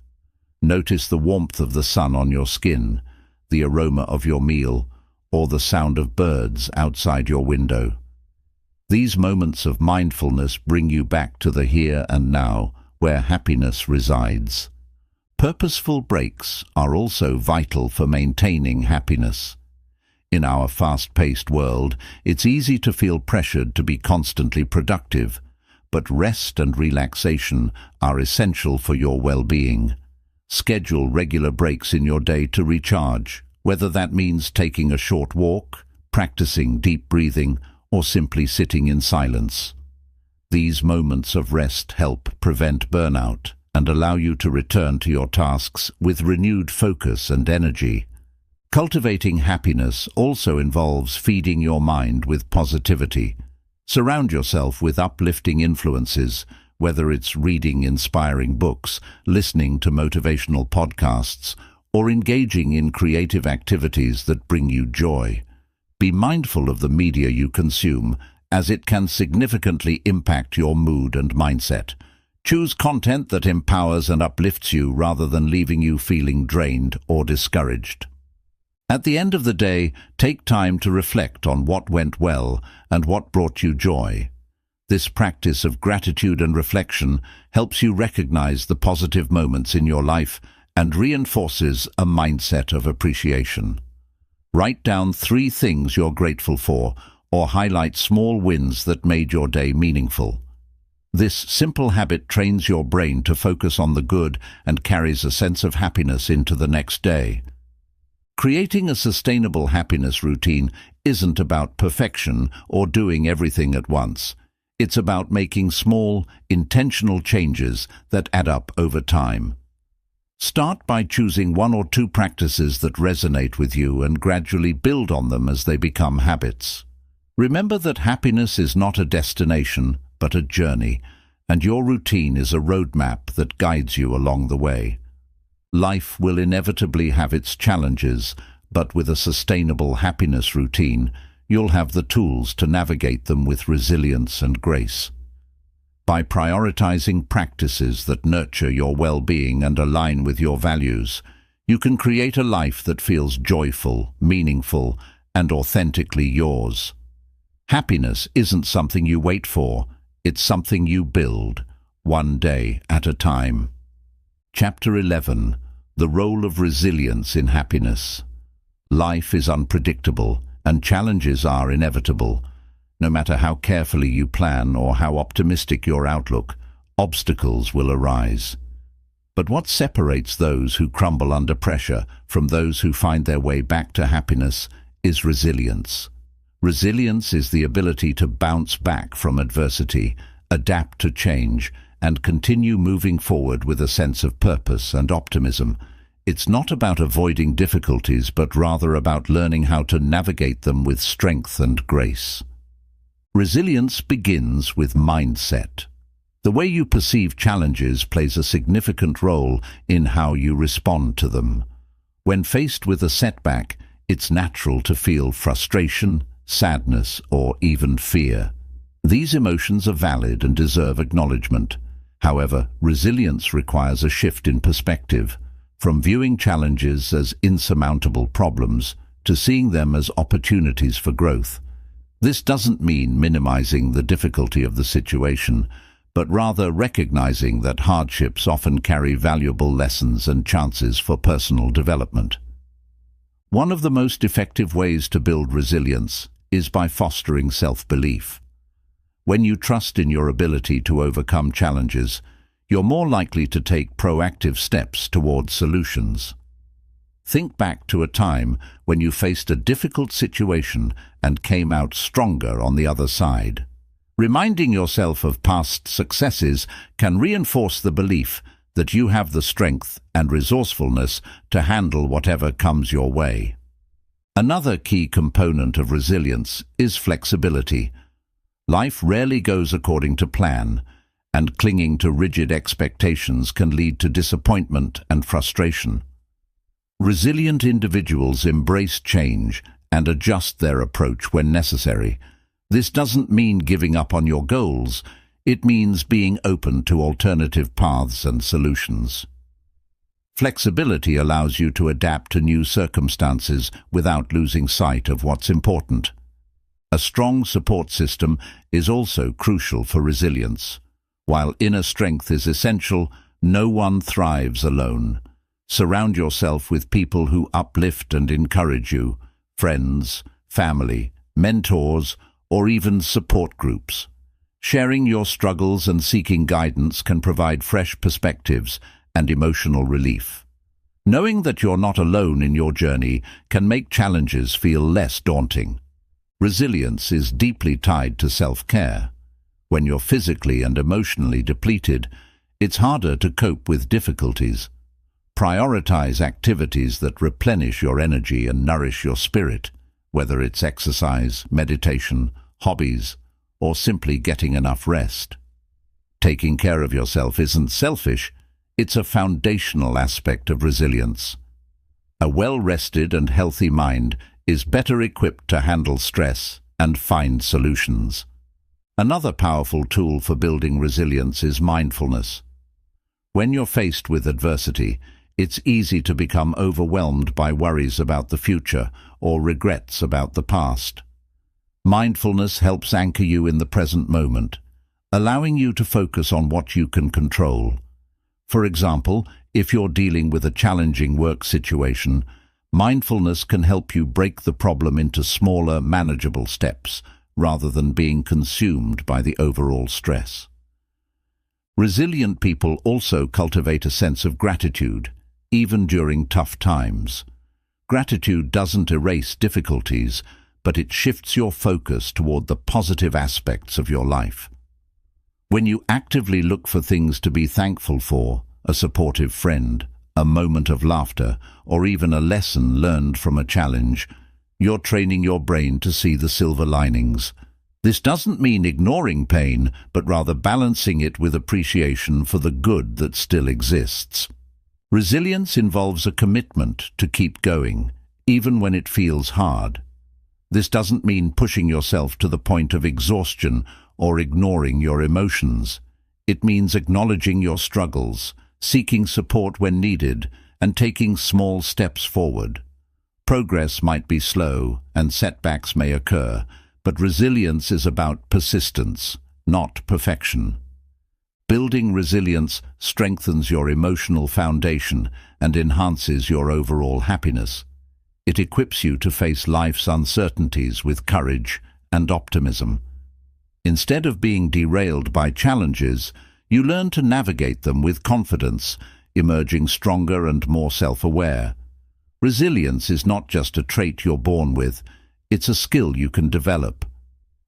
Notice the warmth of the sun on your skin, the aroma of your meal, or the sound of birds outside your window. These moments of mindfulness bring you back to the here and now, where happiness resides. Purposeful breaks are also vital for maintaining happiness. In our fast-paced world, it's easy to feel pressured to be constantly productive, but rest and relaxation are essential for your well-being. Schedule regular breaks in your day to recharge, whether that means taking a short walk, practicing deep breathing, or simply sitting in silence. These moments of rest help prevent burnout and allow you to return to your tasks with renewed focus and energy. Cultivating happiness also involves feeding your mind with positivity. Surround yourself with uplifting influences, whether it's reading inspiring books, listening to motivational podcasts, or engaging in creative activities that bring you joy. Be mindful of the media you consume, as it can significantly impact your mood and mindset. Choose content that empowers and uplifts you rather than leaving you feeling drained or discouraged. At the end of the day, take time to reflect on what went well and what brought you joy. This practice of gratitude and reflection helps you recognize the positive moments in your life and reinforces a mindset of appreciation. Write down 3 things you're grateful for, or highlight small wins that made your day meaningful. This simple habit trains your brain to focus on the good and carries a sense of happiness into the next day. Creating a sustainable happiness routine isn't about perfection or doing everything at once. It's about making small, intentional changes that add up over time. Start by choosing 1 or 2 practices that resonate with you and gradually build on them as they become habits. Remember that happiness is not a destination, but a journey, and your routine is a roadmap that guides you along the way. Life will inevitably have its challenges, but with a sustainable happiness routine, you'll have the tools to navigate them with resilience and grace. By prioritizing practices that nurture your well-being and align with your values, you can create a life that feels joyful, meaningful, and authentically yours. Happiness isn't something you wait for, it's something you build, one day at a time. Chapter 11. The Role of Resilience in Happiness. Life is unpredictable, and challenges are inevitable. No matter how carefully you plan or how optimistic your outlook, obstacles will arise. But what separates those who crumble under pressure from those who find their way back to happiness is resilience. Resilience is the ability to bounce back from adversity, adapt to change, and continue moving forward with a sense of purpose and optimism. It's not about avoiding difficulties, but rather about learning how to navigate them with strength and grace. Resilience begins with mindset. The way you perceive challenges plays a significant role in how you respond to them. When faced with a setback, it's natural to feel frustration, sadness, or even fear. These emotions are valid and deserve acknowledgement. However, resilience requires a shift in perspective, from viewing challenges as insurmountable problems to seeing them as opportunities for growth. This doesn't mean minimizing the difficulty of the situation, but rather recognizing that hardships often carry valuable lessons and chances for personal development. One of the most effective ways to build resilience is by fostering self-belief. When you trust in your ability to overcome challenges, you're more likely to take proactive steps towards solutions. Think back to a time when you faced a difficult situation and came out stronger on the other side. Reminding yourself of past successes can reinforce the belief that you have the strength and resourcefulness to handle whatever comes your way. Another key component of resilience is flexibility. Life rarely goes according to plan, and clinging to rigid expectations can lead to disappointment and frustration. Resilient individuals embrace change and adjust their approach when necessary. This doesn't mean giving up on your goals. It means being open to alternative paths and solutions. Flexibility allows you to adapt to new circumstances without losing sight of what's important. A strong support system is also crucial for resilience. While inner strength is essential, no one thrives alone. Surround yourself with people who uplift and encourage you: friends, family, mentors, or even support groups. Sharing your struggles and seeking guidance can provide fresh perspectives and emotional relief. Knowing that you're not alone in your journey can make challenges feel less daunting. Resilience is deeply tied to self-care. When you're physically and emotionally depleted, it's harder to cope with difficulties. Prioritize activities that replenish your energy and nourish your spirit, whether it's exercise, meditation, hobbies, or simply getting enough rest. Taking care of yourself isn't selfish, it's a foundational aspect of resilience. A well-rested and healthy mind is better equipped to handle stress and find solutions. Another powerful tool for building resilience is mindfulness. When you're faced with adversity, it's easy to become overwhelmed by worries about the future or regrets about the past. Mindfulness helps anchor you in the present moment, allowing you to focus on what you can control. For example, if you're dealing with a challenging work situation, mindfulness can help you break the problem into smaller, manageable steps, rather than being consumed by the overall stress. Resilient people also cultivate a sense of gratitude, even during tough times. Gratitude doesn't erase difficulties, but it shifts your focus toward the positive aspects of your life. When you actively look for things to be thankful for, a supportive friend, a moment of laughter, or even a lesson learned from a challenge, you're training your brain to see the silver linings. This doesn't mean ignoring pain, but rather balancing it with appreciation for the good that still exists. Resilience involves a commitment to keep going, even when it feels hard. This doesn't mean pushing yourself to the point of exhaustion or ignoring your emotions. It means acknowledging your struggles, seeking support when needed, and taking small steps forward. Progress might be slow and setbacks may occur, but resilience is about persistence, not perfection. Building resilience strengthens your emotional foundation and enhances your overall happiness. It equips you to face life's uncertainties with courage and optimism. Instead of being derailed by challenges, you learn to navigate them with confidence, emerging stronger and more self-aware. Resilience is not just a trait you're born with, it's a skill you can develop.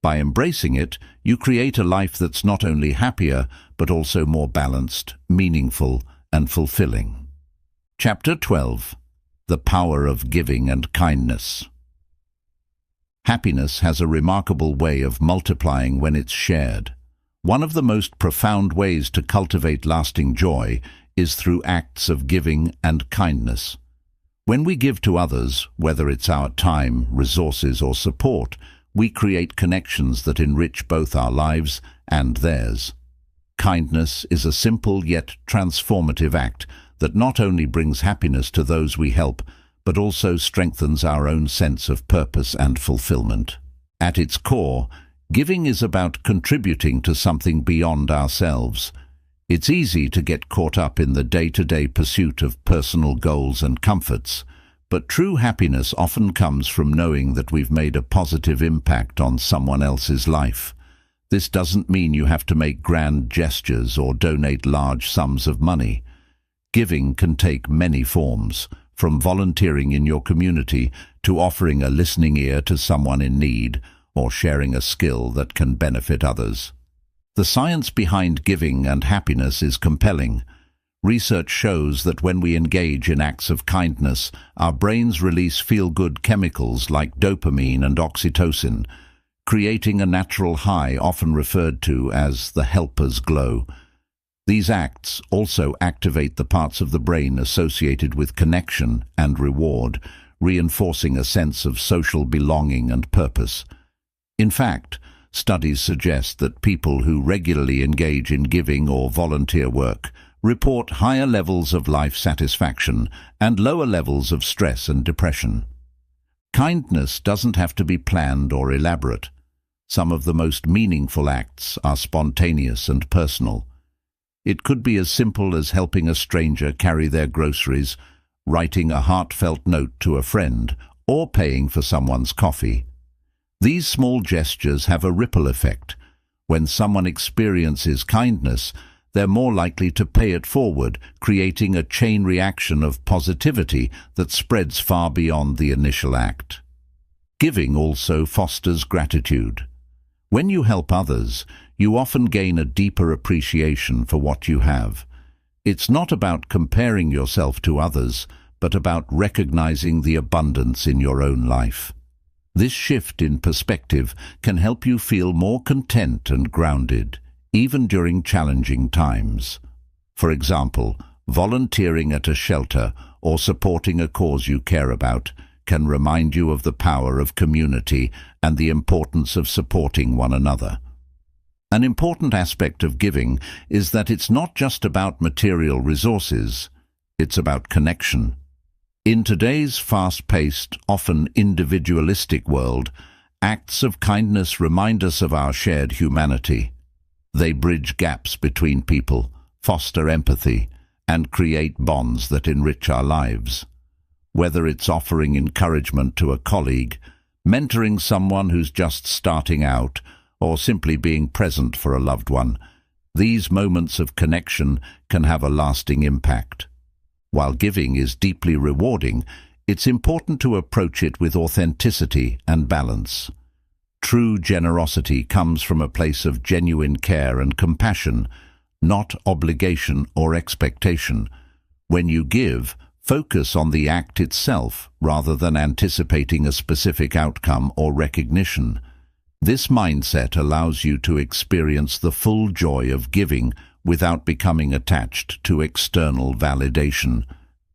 By embracing it, you create a life that's not only happier, but also more balanced, meaningful, and fulfilling. Chapter 12. The Power of Giving and Kindness. Happiness has a remarkable way of multiplying when it's shared. One of the most profound ways to cultivate lasting joy is through acts of giving and kindness. When we give to others, whether it's our time, resources, or support, we create connections that enrich both our lives and theirs. Kindness is a simple yet transformative act that not only brings happiness to those we help, but also strengthens our own sense of purpose and fulfillment. At its core, giving is about contributing to something beyond ourselves. It's easy to get caught up in the day-to-day pursuit of personal goals and comforts, but true happiness often comes from knowing that we've made a positive impact on someone else's life. This doesn't mean you have to make grand gestures or donate large sums of money. Giving can take many forms, from volunteering in your community to offering a listening ear to someone in need or sharing a skill that can benefit others. The science behind giving and happiness is compelling. Research shows that when we engage in acts of kindness, our brains release feel-good chemicals like dopamine and oxytocin, creating a natural high often referred to as the helper's glow. These acts also activate the parts of the brain associated with connection and reward, reinforcing a sense of social belonging and purpose. In fact, studies suggest that people who regularly engage in giving or volunteer work report higher levels of life satisfaction and lower levels of stress and depression. Kindness doesn't have to be planned or elaborate. Some of the most meaningful acts are spontaneous and personal. It could be as simple as helping a stranger carry their groceries, writing a heartfelt note to a friend, or paying for someone's coffee. These small gestures have a ripple effect. When someone experiences kindness, they're more likely to pay it forward, creating a chain reaction of positivity that spreads far beyond the initial act. Giving also fosters gratitude. When you help others, you often gain a deeper appreciation for what you have. It's not about comparing yourself to others, but about recognizing the abundance in your own life. This shift in perspective can help you feel more content and grounded, even during challenging times. For example, volunteering at a shelter or supporting a cause you care about can remind you of the power of community and the importance of supporting one another. An important aspect of giving is that it's not just about material resources, it's about connection. In today's fast-paced, often individualistic world, acts of kindness remind us of our shared humanity. They bridge gaps between people, foster empathy, and create bonds that enrich our lives. Whether it's offering encouragement to a colleague, mentoring someone who's just starting out, or simply being present for a loved one, these moments of connection can have a lasting impact. While giving is deeply rewarding, it's important to approach it with authenticity and balance. True generosity comes from a place of genuine care and compassion, not obligation or expectation. When you give, focus on the act itself rather than anticipating a specific outcome or recognition. This mindset allows you to experience the full joy of giving without becoming attached to external validation.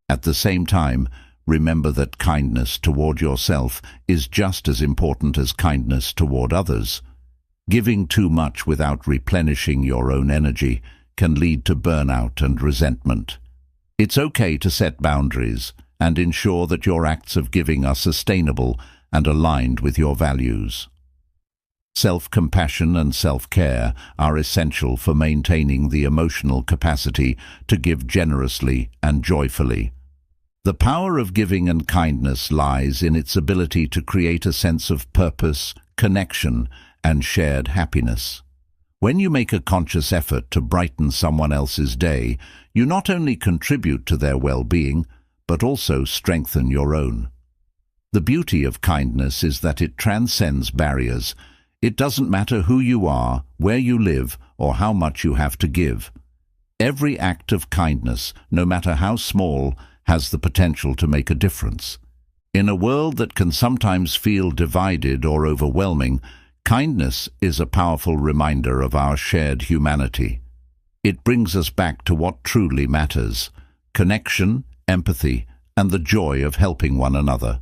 At the same time, remember that kindness toward yourself is just as important as kindness toward others. Giving too much without replenishing your own energy can lead to burnout and resentment. It's okay to set boundaries and ensure that your acts of giving are sustainable and aligned with your values. Self-compassion and self-care are essential for maintaining the emotional capacity to give generously and joyfully. The power of giving and kindness lies in its ability to create a sense of purpose, connection, and shared happiness. When you make a conscious effort to brighten someone else's day, you not only contribute to their well-being, but also strengthen your own. The beauty of kindness is that it transcends barriers. It doesn't matter who you are, where you live, or how much you have to give. Every act of kindness, no matter how small, has the potential to make a difference. In a world that can sometimes feel divided or overwhelming, kindness is a powerful reminder of our shared humanity. It brings us back to what truly matters: connection, empathy, and the joy of helping one another.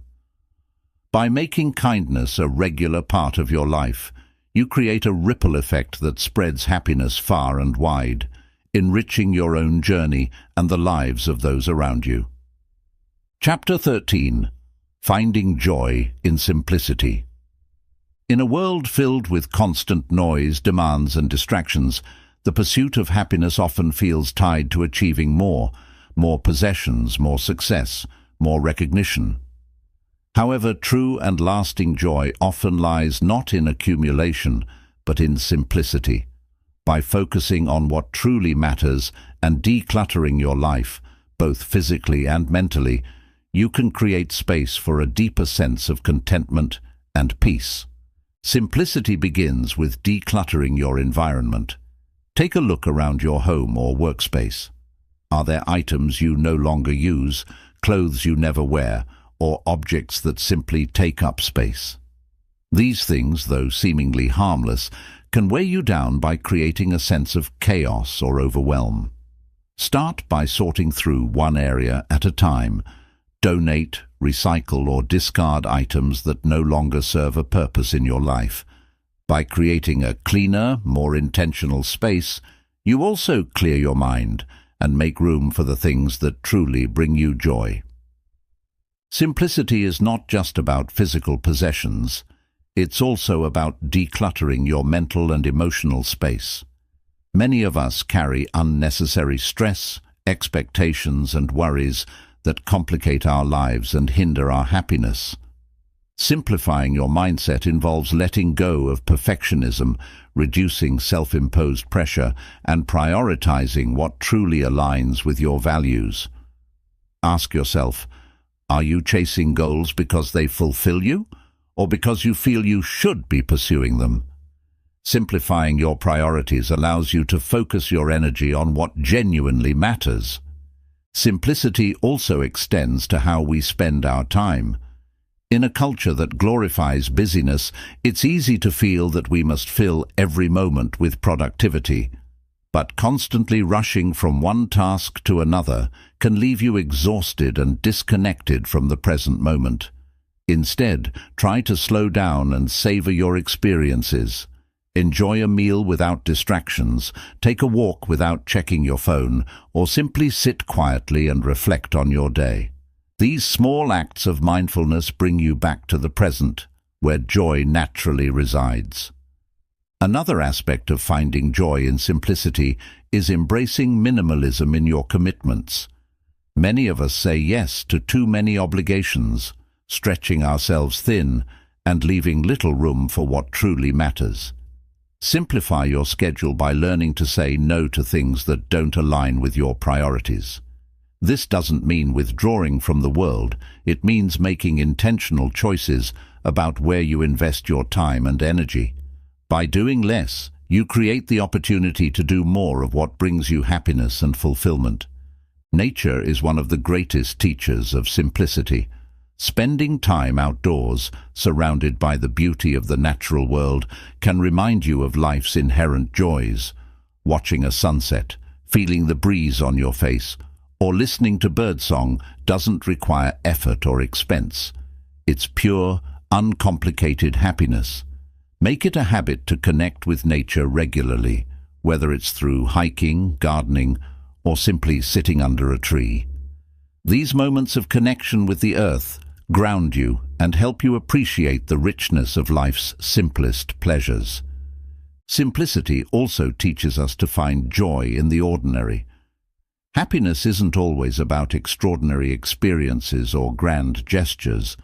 By making kindness a regular part of your life, you create a ripple effect that spreads happiness far and wide, enriching your own journey and the lives of those around you. Chapter 13. Finding Joy in Simplicity. In a world filled with constant noise, demands, and distractions, the pursuit of happiness often feels tied to achieving more possessions, more success, more recognition. However, true and lasting joy often lies not in accumulation, but in simplicity. By focusing on what truly matters and decluttering your life, both physically and mentally, you can create space for a deeper sense of contentment and peace. Simplicity begins with decluttering your environment. Take a look around your home or workspace. Are there items you no longer use, clothes you never wear, or objects that simply take up space? These things, though seemingly harmless, can weigh you down by creating a sense of chaos or overwhelm. Start by sorting through one area at a time. Donate, recycle, or discard items that no longer serve a purpose in your life. By creating a cleaner, more intentional space, you also clear your mind and make room for the things that truly bring you joy. Simplicity is not just about physical possessions. It's also about decluttering your mental and emotional space. Many of us carry unnecessary stress, expectations, and worries that complicate our lives and hinder our happiness. Simplifying your mindset involves letting go of perfectionism, reducing self-imposed pressure, and prioritizing what truly aligns with your values. Ask yourself, are you chasing goals because they fulfill you, or because you feel you should be pursuing them? Simplifying your priorities allows you to focus your energy on what genuinely matters. Simplicity also extends to how we spend our time. In a culture that glorifies busyness, it's easy to feel that we must fill every moment with productivity. But constantly rushing from one task to another can leave you exhausted and disconnected from the present moment. Instead, try to slow down and savor your experiences. Enjoy a meal without distractions, take a walk without checking your phone, or simply sit quietly and reflect on your day. These small acts of mindfulness bring you back to the present, where joy naturally resides. Another aspect of finding joy in simplicity is embracing minimalism in your commitments. Many of us say yes to too many obligations, stretching ourselves thin and leaving little room for what truly matters. Simplify your schedule by learning to say no to things that don't align with your priorities. This doesn't mean withdrawing from the world. It means making intentional choices about where you invest your time and energy. By doing less, you create the opportunity to do more of what brings you happiness and fulfillment. Nature is one of the greatest teachers of simplicity. Spending time outdoors, surrounded by the beauty of the natural world, can remind you of life's inherent joys. Watching a sunset, feeling the breeze on your face, or listening to birdsong doesn't require effort or expense. It's pure, uncomplicated happiness. Make it a habit to connect with nature regularly, whether it's through hiking, gardening, or simply sitting under a tree. These moments of connection with the earth ground you and help you appreciate the richness of life's simplest pleasures. Simplicity also teaches us to find joy in the ordinary. Happiness isn't always about extraordinary experiences or grand gestures.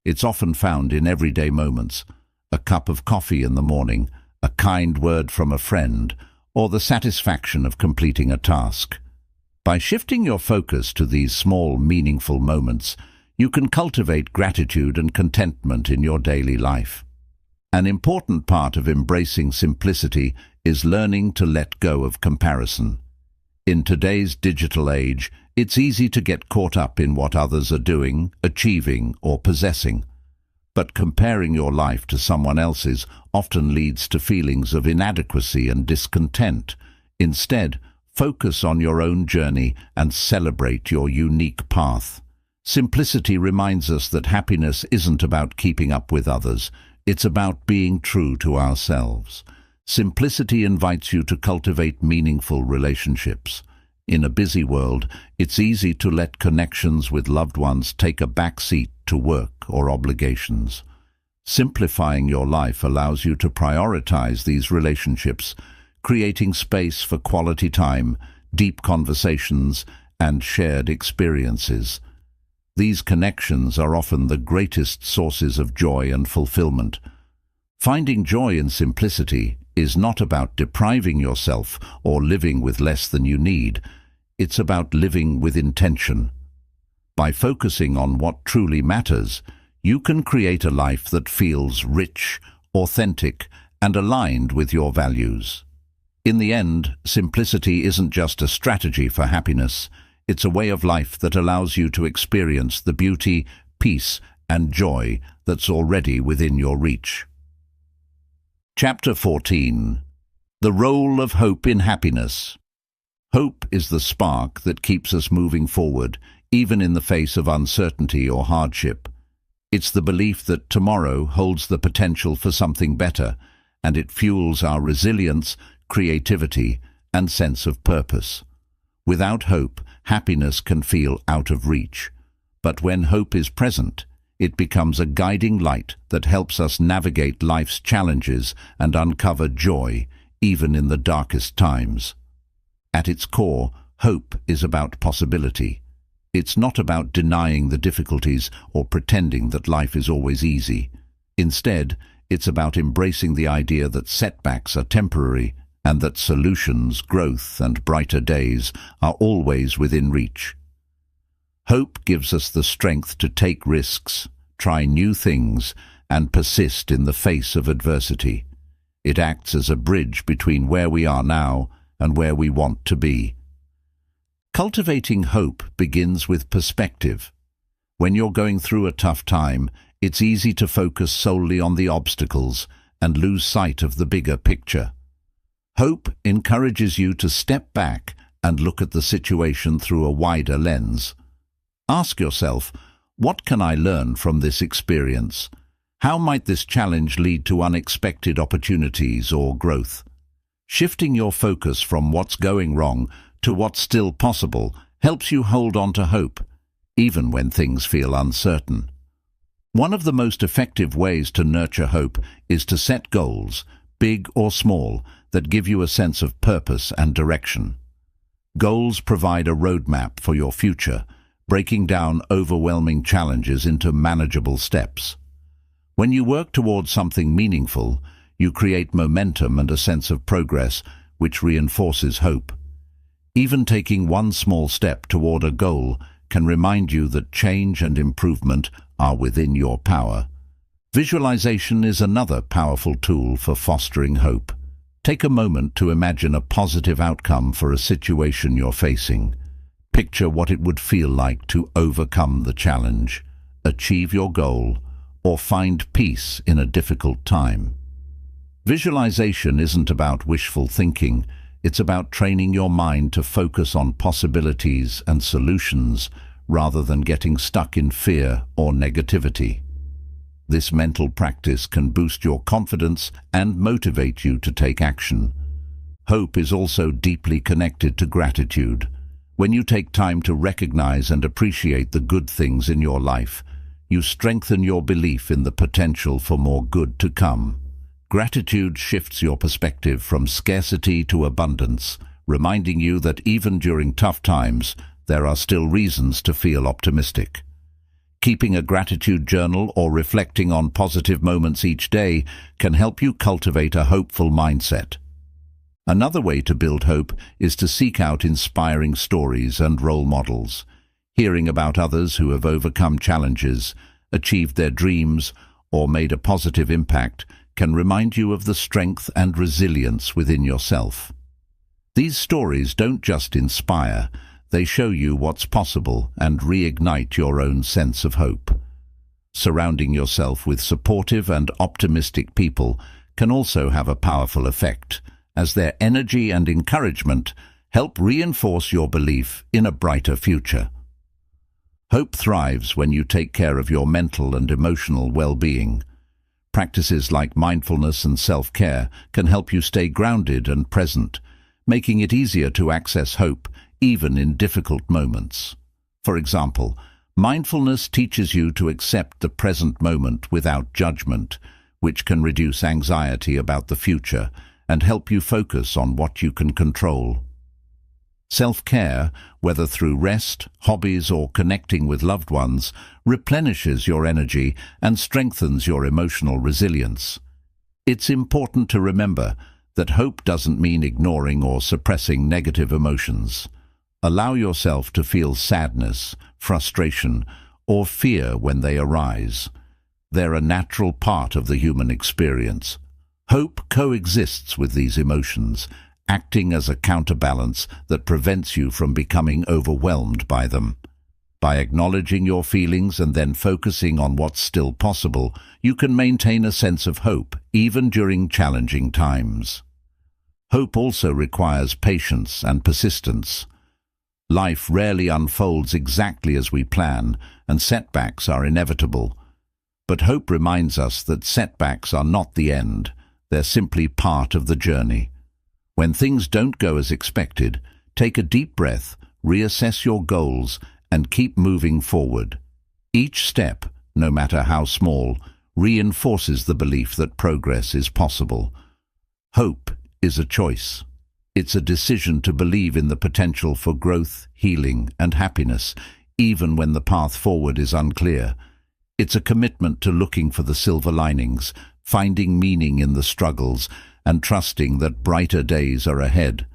It's often found in everyday moments: a cup of coffee in the morning, a kind word from a friend, or the satisfaction of completing a task. By shifting your focus to these small, meaningful moments, you can cultivate gratitude and contentment in your daily life. An important part of embracing simplicity is learning to let go of comparison. In today's digital age, it's easy to get caught up in what others are doing, achieving, or possessing. But comparing your life to someone else's often leads to feelings of inadequacy and discontent. Instead, focus on your own journey and celebrate your unique path. Simplicity reminds us that happiness isn't about keeping up with others. It's about being true to ourselves. Simplicity invites you to cultivate meaningful relationships. In a busy world, it's easy to let connections with loved ones take a backseat to work or obligations. Simplifying your life allows you to prioritize these relationships, creating space for quality time, deep conversations, and shared experiences. These connections are often the greatest sources of joy and fulfillment. Finding joy in simplicity is not about depriving yourself or living with less than you need. It's about living with intention. By focusing on what truly matters, you can create a life that feels rich, authentic, and aligned with your values. In the end, simplicity isn't just a strategy for happiness. It's a way of life that allows you to experience the beauty, peace, and joy that's already within your reach. Chapter 14. The Role of Hope in Happiness. Hope is the spark that keeps us moving forward, even in the face of uncertainty or hardship. It's the belief that tomorrow holds the potential for something better, and it fuels our resilience, creativity, and sense of purpose. Without hope, happiness can feel out of reach. But when hope is present, it becomes a guiding light that helps us navigate life's challenges and uncover joy, even in the darkest times. At its core, hope is about possibility. It's not about denying the difficulties or pretending that life is always easy. Instead, it's about embracing the idea that setbacks are temporary and that solutions, growth, and brighter days are always within reach. Hope gives us the strength to take risks, try new things, and persist in the face of adversity. It acts as a bridge between where we are now and where we want to be. Cultivating hope begins with perspective. When you're going through a tough time, it's easy to focus solely on the obstacles and lose sight of the bigger picture. Hope encourages you to step back and look at the situation through a wider lens. Ask yourself, what can I learn from this experience? How might this challenge lead to unexpected opportunities or growth? Shifting your focus from what's going wrong to what's still possible helps you hold on to hope, even when things feel uncertain. One of the most effective ways to nurture hope is to set goals, big or small, that give you a sense of purpose and direction. Goals provide a roadmap for your future, breaking down overwhelming challenges into manageable steps. When you work towards something meaningful, you create momentum and a sense of progress, which reinforces hope. Even taking one small step toward a goal can remind you that change and improvement are within your power. Visualization is another powerful tool for fostering hope. Take a moment to imagine a positive outcome for a situation you're facing. Picture what it would feel like to overcome the challenge, achieve your goal, or find peace in a difficult time. Visualization isn't about wishful thinking. It's about training your mind to focus on possibilities and solutions rather than getting stuck in fear or negativity. This mental practice can boost your confidence and motivate you to take action. Hope is also deeply connected to gratitude. When you take time to recognize and appreciate the good things in your life, you strengthen your belief in the potential for more good to come. Gratitude shifts your perspective from scarcity to abundance, reminding you that even during tough times, there are still reasons to feel optimistic. Keeping a gratitude journal or reflecting on positive moments each day can help you cultivate a hopeful mindset. Another way to build hope is to seek out inspiring stories and role models. Hearing about others who have overcome challenges, achieved their dreams, or made a positive impact can remind you of the strength and resilience within yourself. These stories don't just inspire, they show you what's possible and reignite your own sense of hope. Surrounding yourself with supportive and optimistic people can also have a powerful effect, as their energy and encouragement help reinforce your belief in a brighter future. Hope thrives when you take care of your mental and emotional well-being. Practices like mindfulness and self-care can help you stay grounded and present, making it easier to access hope even in difficult moments. For example, mindfulness teaches you to accept the present moment without judgment, which can reduce anxiety about the future and help you focus on what you can control. Self-care, whether through rest, hobbies, or connecting with loved ones, replenishes your energy and strengthens your emotional resilience. It's important to remember that hope doesn't mean ignoring or suppressing negative emotions. Allow yourself to feel sadness, frustration, or fear when they arise. They're a natural part of the human experience. Hope coexists with these emotions, acting as a counterbalance that prevents you from becoming overwhelmed by them. By acknowledging your feelings and then focusing on what's still possible, you can maintain a sense of hope, even during challenging times. Hope also requires patience and persistence. Life rarely unfolds exactly as we plan, and setbacks are inevitable. But hope reminds us that setbacks are not the end, they're simply part of the journey. When things don't go as expected, take a deep breath, reassess your goals, and keep moving forward. Each step, no matter how small, reinforces the belief that progress is possible. Hope is a choice. It's a decision to believe in the potential for growth, healing, and happiness, even when the path forward is unclear. It's a commitment to looking for the silver linings, finding meaning in the struggles, and trusting that brighter days are ahead.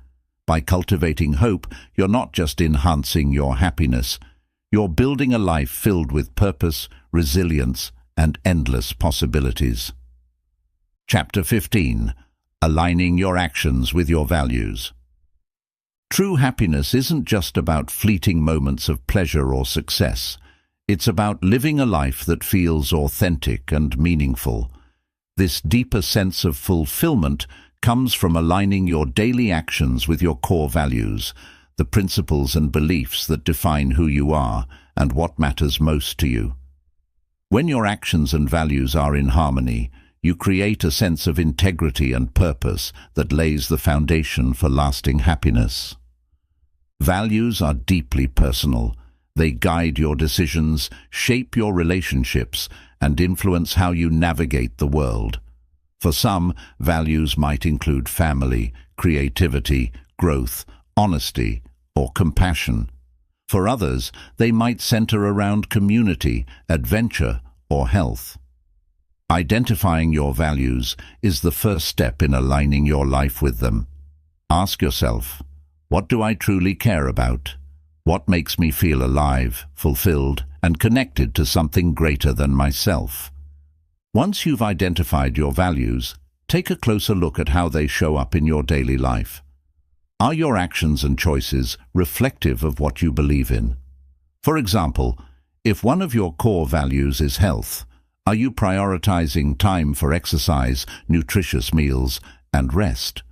By cultivating hope, you're not just enhancing your happiness, you're building a life filled with purpose, resilience, and endless possibilities. Chapter 15. Aligning your actions with your values. True happiness isn't just about fleeting moments of pleasure or success. It's about living a life that feels authentic and meaningful. This deeper sense of fulfillment comes from aligning your daily actions with your core values, the principles and beliefs that define who you are and what matters most to you. When your actions and values are in harmony, you create a sense of integrity and purpose that lays the foundation for lasting happiness. Values are deeply personal. They guide your decisions, shape your relationships, and influence how you navigate the world. For some, values might include family, creativity, growth, honesty, or compassion. For others, they might center around community, adventure, or health. Identifying your values is the first step in aligning your life with them. Ask yourself, what do I truly care about? What makes me feel alive, fulfilled, and connected to something greater than myself? Once you've identified your values, take a closer look at how they show up in your daily life. Are your actions and choices reflective of what you believe in? For example, if one of your core values is health, are you prioritizing time for exercise, nutritious meals, and rest?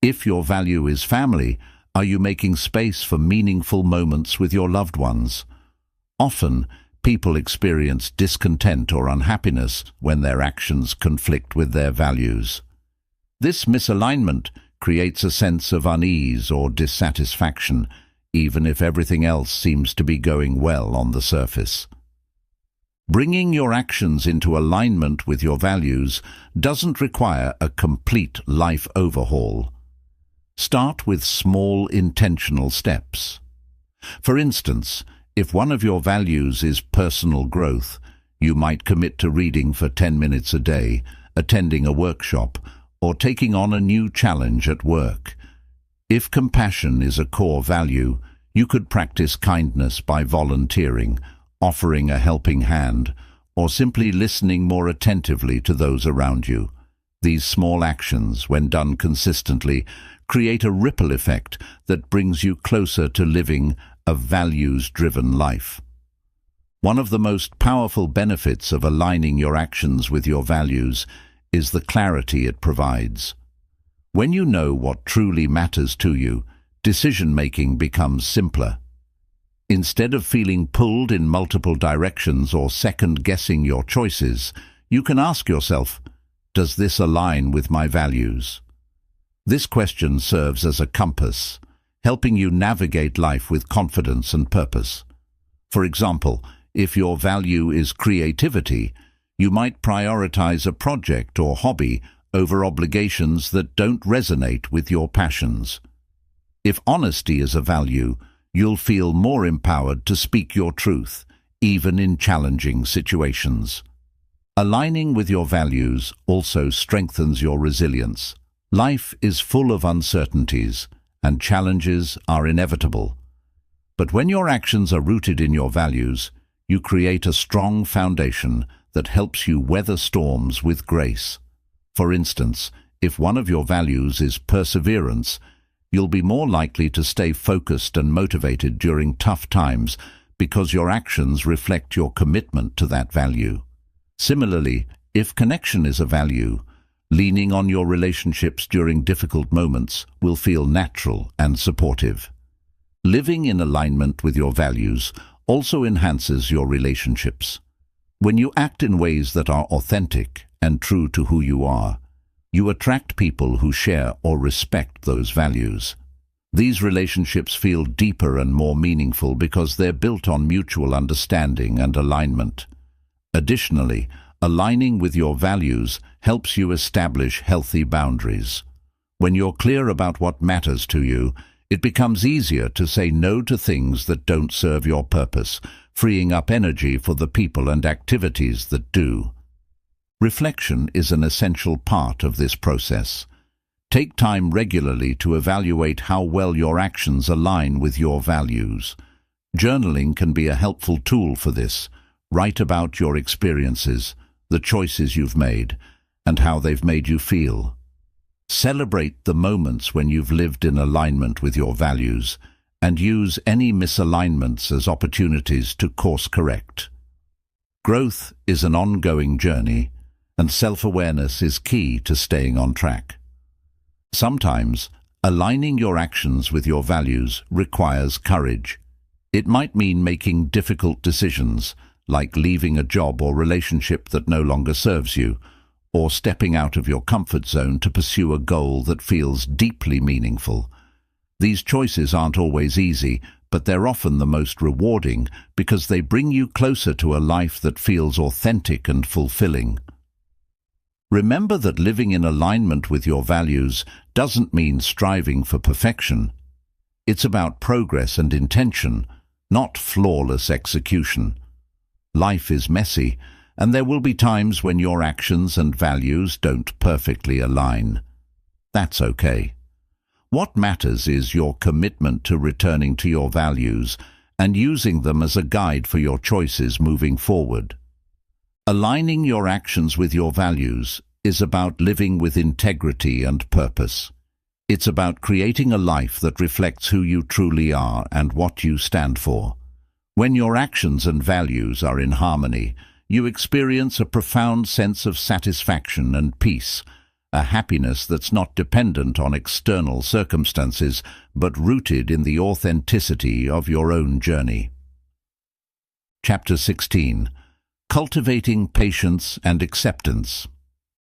If your value is family, are you making space for meaningful moments with your loved ones? Often, people experience discontent or unhappiness when their actions conflict with their values. This misalignment creates a sense of unease or dissatisfaction, even if everything else seems to be going well on the surface. Bringing your actions into alignment with your values doesn't require a complete life overhaul. Start with small, intentional steps. For instance, if one of your values is personal growth, you might commit to reading for 10 minutes a day, attending a workshop, or taking on a new challenge at work. If compassion is a core value, you could practice kindness by volunteering, offering a helping hand, or simply listening more attentively to those around you. These small actions, when done consistently, create a ripple effect that brings you closer to living a values-driven life. One of the most powerful benefits of aligning your actions with your values is the clarity it provides. When you know what truly matters to you, decision-making becomes simpler. Instead of feeling pulled in multiple directions or second-guessing your choices, you can ask yourself, does this align with my values? This question serves as a compass, helping you navigate life with confidence and purpose. For example, if your value is creativity, you might prioritize a project or hobby over obligations that don't resonate with your passions. If honesty is a value, you'll feel more empowered to speak your truth, even in challenging situations. Aligning with your values also strengthens your resilience. Life is full of uncertainties, and challenges are inevitable. But when your actions are rooted in your values, you create a strong foundation that helps you weather storms with grace. For instance, if one of your values is perseverance, You'll be more likely to stay focused and motivated during tough times because your actions reflect your commitment to that value. Similarly, if connection is a value, leaning on your relationships during difficult moments will feel natural and supportive. Living in alignment with your values also enhances your relationships. When you act in ways that are authentic and true to who you are, you attract people who share or respect those values. These relationships feel deeper and more meaningful because they're built on mutual understanding and alignment. Additionally, aligning with your values helps you establish healthy boundaries. When you're clear about what matters to you, it becomes easier to say no to things that don't serve your purpose, freeing up energy for the people and activities that do. Reflection is an essential part of this process. Take time regularly to evaluate how well your actions align with your values. Journaling can be a helpful tool for this. Write about your experiences, the choices you've made, and how they've made you feel. Celebrate the moments when you've lived in alignment with your values, and use any misalignments as opportunities to course correct. Growth is an ongoing journey, and self-awareness is key to staying on track. Sometimes, aligning your actions with your values requires courage. It might mean making difficult decisions, like leaving a job or relationship that no longer serves you, or stepping out of your comfort zone to pursue a goal that feels deeply meaningful. These choices aren't always easy, but they're often the most rewarding because they bring you closer to a life that feels authentic and fulfilling. Remember that living in alignment with your values doesn't mean striving for perfection. It's about progress and intention, not flawless execution. Life is messy, and there will be times when your actions and values don't perfectly align. That's okay. What matters is your commitment to returning to your values and using them as a guide for your choices moving forward. Aligning your actions with your values is about living with integrity and purpose. It's about creating a life that reflects who you truly are and what you stand for. When your actions and values are in harmony, you experience a profound sense of satisfaction and peace, a happiness that's not dependent on external circumstances, but rooted in the authenticity of your own journey. Chapter 16. Cultivating Patience and Acceptance.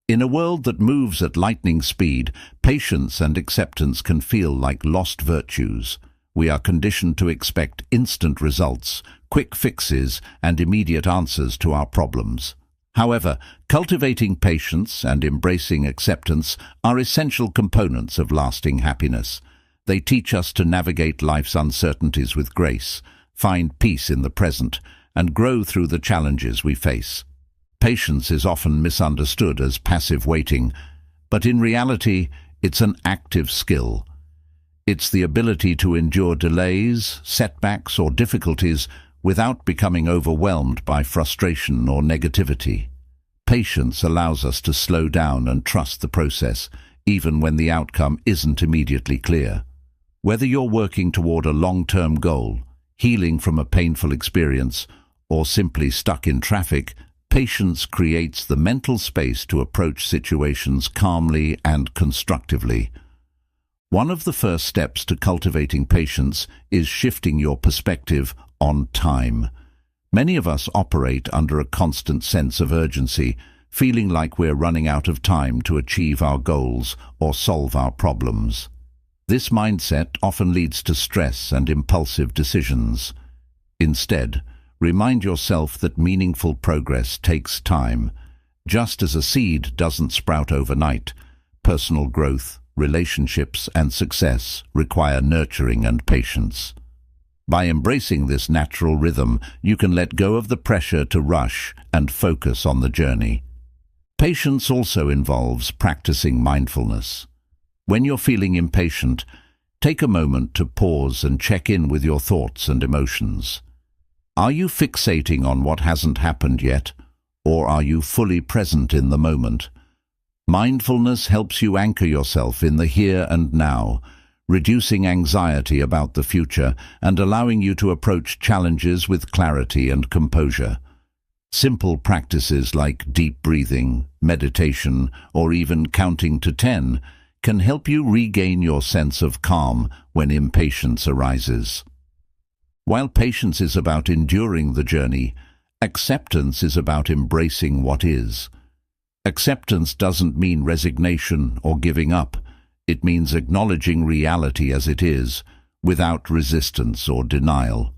In a world that moves at lightning speed, patience and acceptance can feel like lost virtues. We are conditioned to expect instant results, quick fixes, and immediate answers to our problems. However, cultivating patience and embracing acceptance are essential components of lasting happiness. They teach us to navigate life's uncertainties with grace, find peace in the present, and grow through the challenges we face. Patience is often misunderstood as passive waiting, but in reality, it's an active skill. It's the ability to endure delays, setbacks, or difficulties without becoming overwhelmed by frustration or negativity. Patience allows us to slow down and trust the process, even when the outcome isn't immediately clear. Whether you're working toward a long-term goal, healing from a painful experience, or simply stuck in traffic, patience creates the mental space to approach situations calmly and constructively. One of the first steps to cultivating patience is shifting your perspective on time. Many of us operate under a constant sense of urgency, feeling like we're running out of time to achieve our goals or solve our problems. This mindset often leads to stress and impulsive decisions. Instead, remind yourself that meaningful progress takes time. Just as a seed doesn't sprout overnight, personal growth, relationships, and success require nurturing and patience. By embracing this natural rhythm, you can let go of the pressure to rush and focus on the journey. Patience also involves practicing mindfulness. When you're feeling impatient, take a moment to pause and check in with your thoughts and emotions. Are you fixating on what hasn't happened yet, or are you fully present in the moment? Mindfulness helps you anchor yourself in the here and now, reducing anxiety about the future and allowing you to approach challenges with clarity and composure. Simple practices like deep breathing, meditation, or even counting to 10 can help you regain your sense of calm when impatience arises. While patience is about enduring the journey, acceptance is about embracing what is. Acceptance doesn't mean resignation or giving up. It means acknowledging reality as it is, without resistance or denial.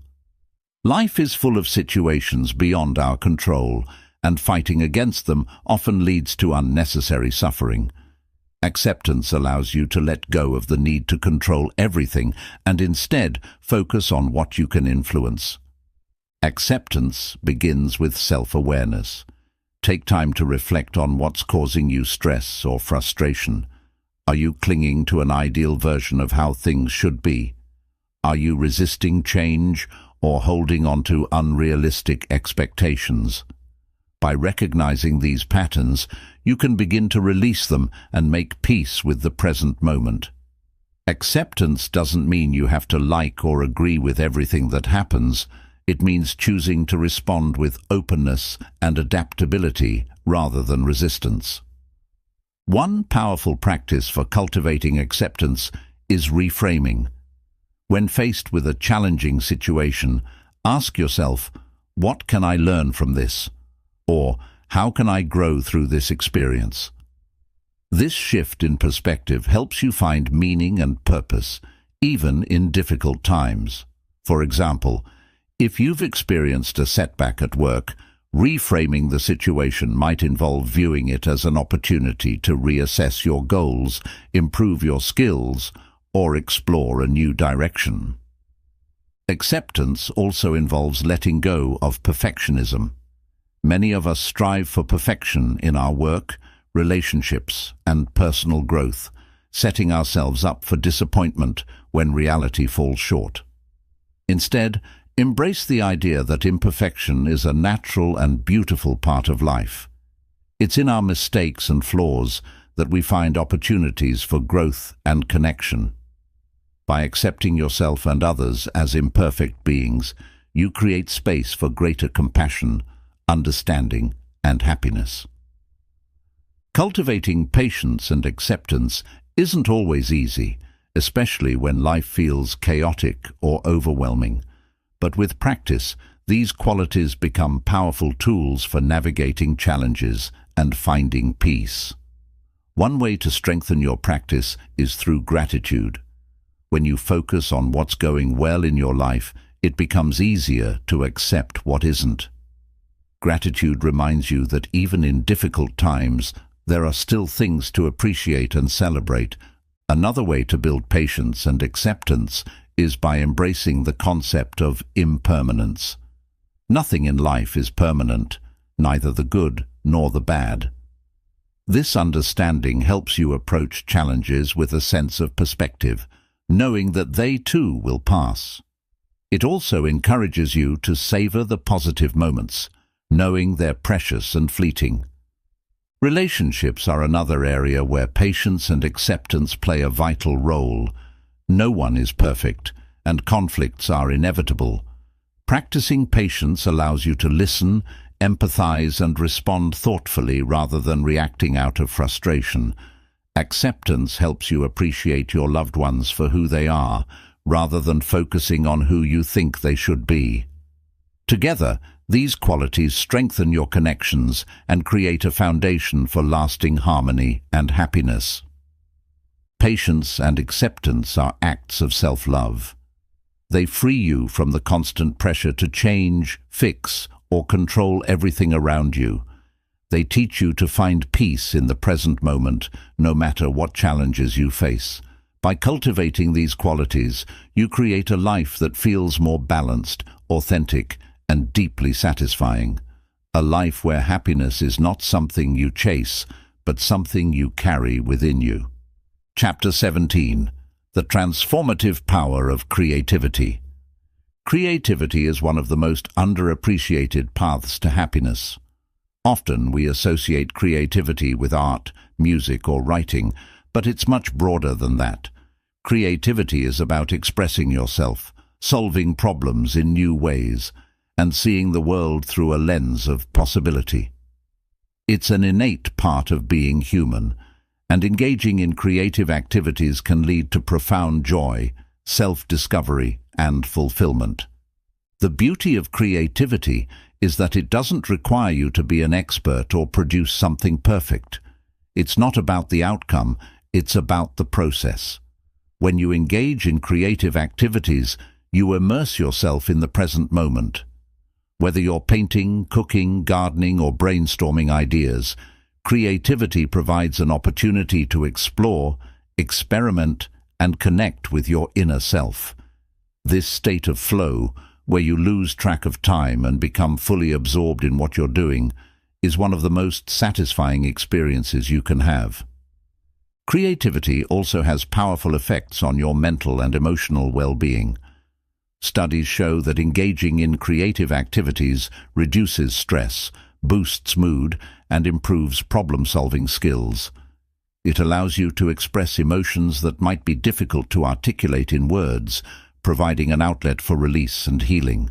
Life is full of situations beyond our control, and fighting against them often leads to unnecessary suffering. Acceptance allows you to let go of the need to control everything and instead focus on what you can influence. Acceptance begins with self-awareness. Take time to reflect on what's causing you stress or frustration. Are you clinging to an ideal version of how things should be? Are you resisting change or holding on to unrealistic expectations? By recognizing these patterns, you can begin to release them and make peace with the present moment. Acceptance doesn't mean you have to like or agree with everything that happens. It means choosing to respond with openness and adaptability rather than resistance. One powerful practice for cultivating acceptance is reframing. When faced with a challenging situation, ask yourself, what can I learn from this? Or, how can I grow through this experience? This shift in perspective helps you find meaning and purpose, even in difficult times. For example, if you've experienced a setback at work, reframing the situation might involve viewing it as an opportunity to reassess your goals, improve your skills, or explore a new direction. Acceptance also involves letting go of perfectionism. Many of us strive for perfection in our work, relationships, and personal growth, setting ourselves up for disappointment when reality falls short. Instead, embrace the idea that imperfection is a natural and beautiful part of life. It's in our mistakes and flaws that we find opportunities for growth and connection. By accepting yourself and others as imperfect beings, you create space for greater compassion, understanding, and happiness. Cultivating patience and acceptance isn't always easy, especially when life feels chaotic or overwhelming. But with practice, these qualities become powerful tools for navigating challenges and finding peace. One way to strengthen your practice is through gratitude. When you focus on what's going well in your life, it becomes easier to accept what isn't. Gratitude reminds you that even in difficult times, there are still things to appreciate and celebrate. Another way to build patience and acceptance is by embracing the concept of impermanence. Nothing in life is permanent, neither the good nor the bad. This understanding helps you approach challenges with a sense of perspective, knowing that they too will pass. It also encourages you to savor the positive moments, knowing they're precious and fleeting. Relationships are another area where patience and acceptance play a vital role. No one is perfect, and conflicts are inevitable. Practicing patience allows you to listen, empathize, and respond thoughtfully rather than reacting out of frustration. Acceptance helps you appreciate your loved ones for who they are, rather than focusing on who you think they should be. Together, these qualities strengthen your connections and create a foundation for lasting harmony and happiness. Patience and acceptance are acts of self-love. They free you from the constant pressure to change, fix, or control everything around you. They teach you to find peace in the present moment, no matter what challenges you face. By cultivating these qualities, you create a life that feels more balanced, authentic, and deeply satisfying. A life where happiness is not something you chase, but something you carry within you. Chapter 17. The Transformative Power of Creativity. Creativity is one of the most underappreciated paths to happiness. Often we associate creativity with art, music, or writing, but it's much broader than that. Creativity is about expressing yourself, solving problems in new ways, and seeing the world through a lens of possibility. It's an innate part of being human, and engaging in creative activities can lead to profound joy, self-discovery, and fulfillment. The beauty of creativity is that it doesn't require you to be an expert or produce something perfect. It's not about the outcome, it's about the process. When you engage in creative activities, you immerse yourself in the present moment. Whether you're painting, cooking, gardening, or brainstorming ideas, creativity provides an opportunity to explore, experiment, and connect with your inner self. This state of flow, where you lose track of time and become fully absorbed in what you're doing, is one of the most satisfying experiences you can have. Creativity also has powerful effects on your mental and emotional well-being. Studies show that engaging in creative activities reduces stress, boosts mood, and improves problem-solving skills. It allows you to express emotions that might be difficult to articulate in words, providing an outlet for release and healing.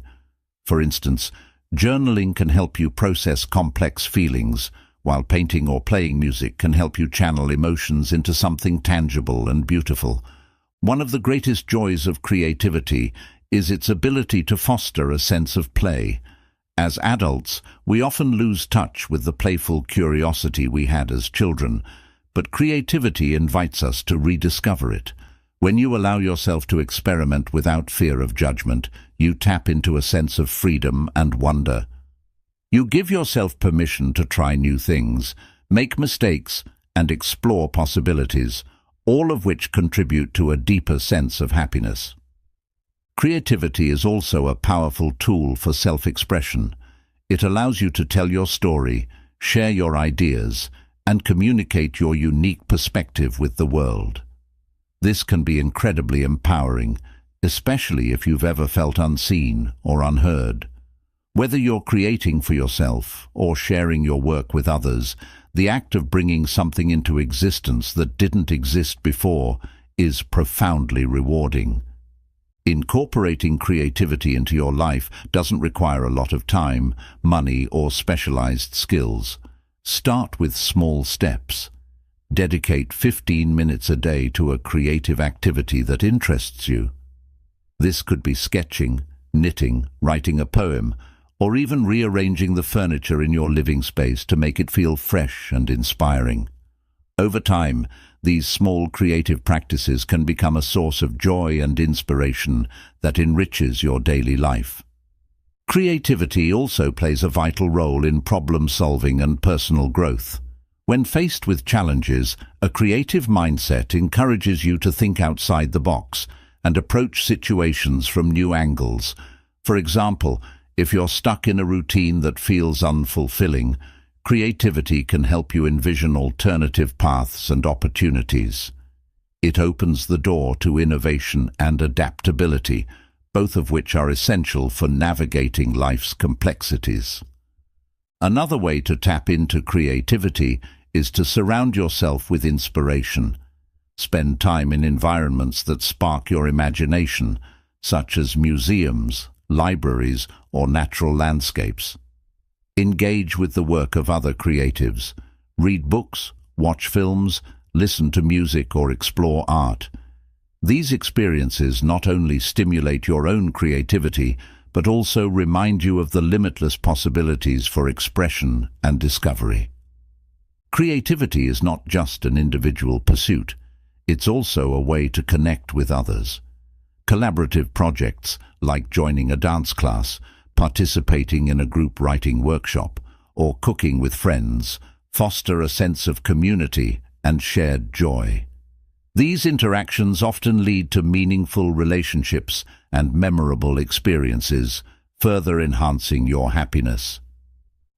For instance, journaling can help you process complex feelings, while painting or playing music can help you channel emotions into something tangible and beautiful. One of the greatest joys of creativity is its ability to foster a sense of play. As adults, we often lose touch with the playful curiosity we had as children, but creativity invites us to rediscover it. When you allow yourself to experiment without fear of judgment, you tap into a sense of freedom and wonder. You give yourself permission to try new things, make mistakes, and explore possibilities, all of which contribute to a deeper sense of happiness. Creativity is also a powerful tool for self-expression. It allows you to tell your story, share your ideas, and communicate your unique perspective with the world. This can be incredibly empowering, especially if you've ever felt unseen or unheard. Whether you're creating for yourself or sharing your work with others, the act of bringing something into existence that didn't exist before is profoundly rewarding. Incorporating creativity into your life doesn't require a lot of time, money, or specialized skills. Start with small steps. Dedicate 15 minutes a day to a creative activity that interests you. This could be sketching, knitting, writing a poem, or even rearranging the furniture in your living space to make it feel fresh and inspiring. Over time, these small creative practices can become a source of joy and inspiration that enriches your daily life. Creativity also plays a vital role in problem-solving and personal growth. When faced with challenges, a creative mindset encourages you to think outside the box and approach situations from new angles. For example, if you're stuck in a routine that feels unfulfilling, creativity can help you envision alternative paths and opportunities. It opens the door to innovation and adaptability, both of which are essential for navigating life's complexities. Another way to tap into creativity is to surround yourself with inspiration. Spend time in environments that spark your imagination, such as museums, libraries, or natural landscapes. Engage with the work of other creatives. Read books, watch films, listen to music, or explore art. These experiences not only stimulate your own creativity, but also remind you of the limitless possibilities for expression and discovery. Creativity is not just an individual pursuit. It's also a way to connect with others. Collaborative projects, like joining a dance class, participating in a group writing workshop, or cooking with friends, foster a sense of community and shared joy. These interactions often lead to meaningful relationships and memorable experiences, further enhancing your happiness.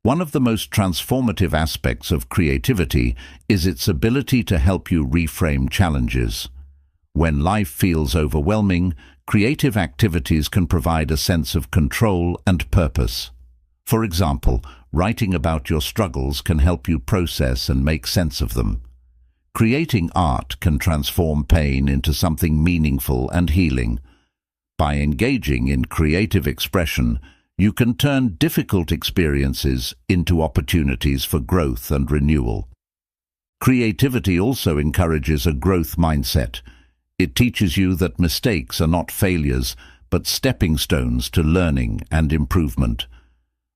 One of the most transformative aspects of creativity is its ability to help you reframe challenges. When life feels overwhelming, creative activities can provide a sense of control and purpose. For example, writing about your struggles can help you process and make sense of them. Creating art can transform pain into something meaningful and healing. By engaging in creative expression, you can turn difficult experiences into opportunities for growth and renewal. Creativity also encourages a growth mindset. It teaches you that mistakes are not failures, but stepping stones to learning and improvement.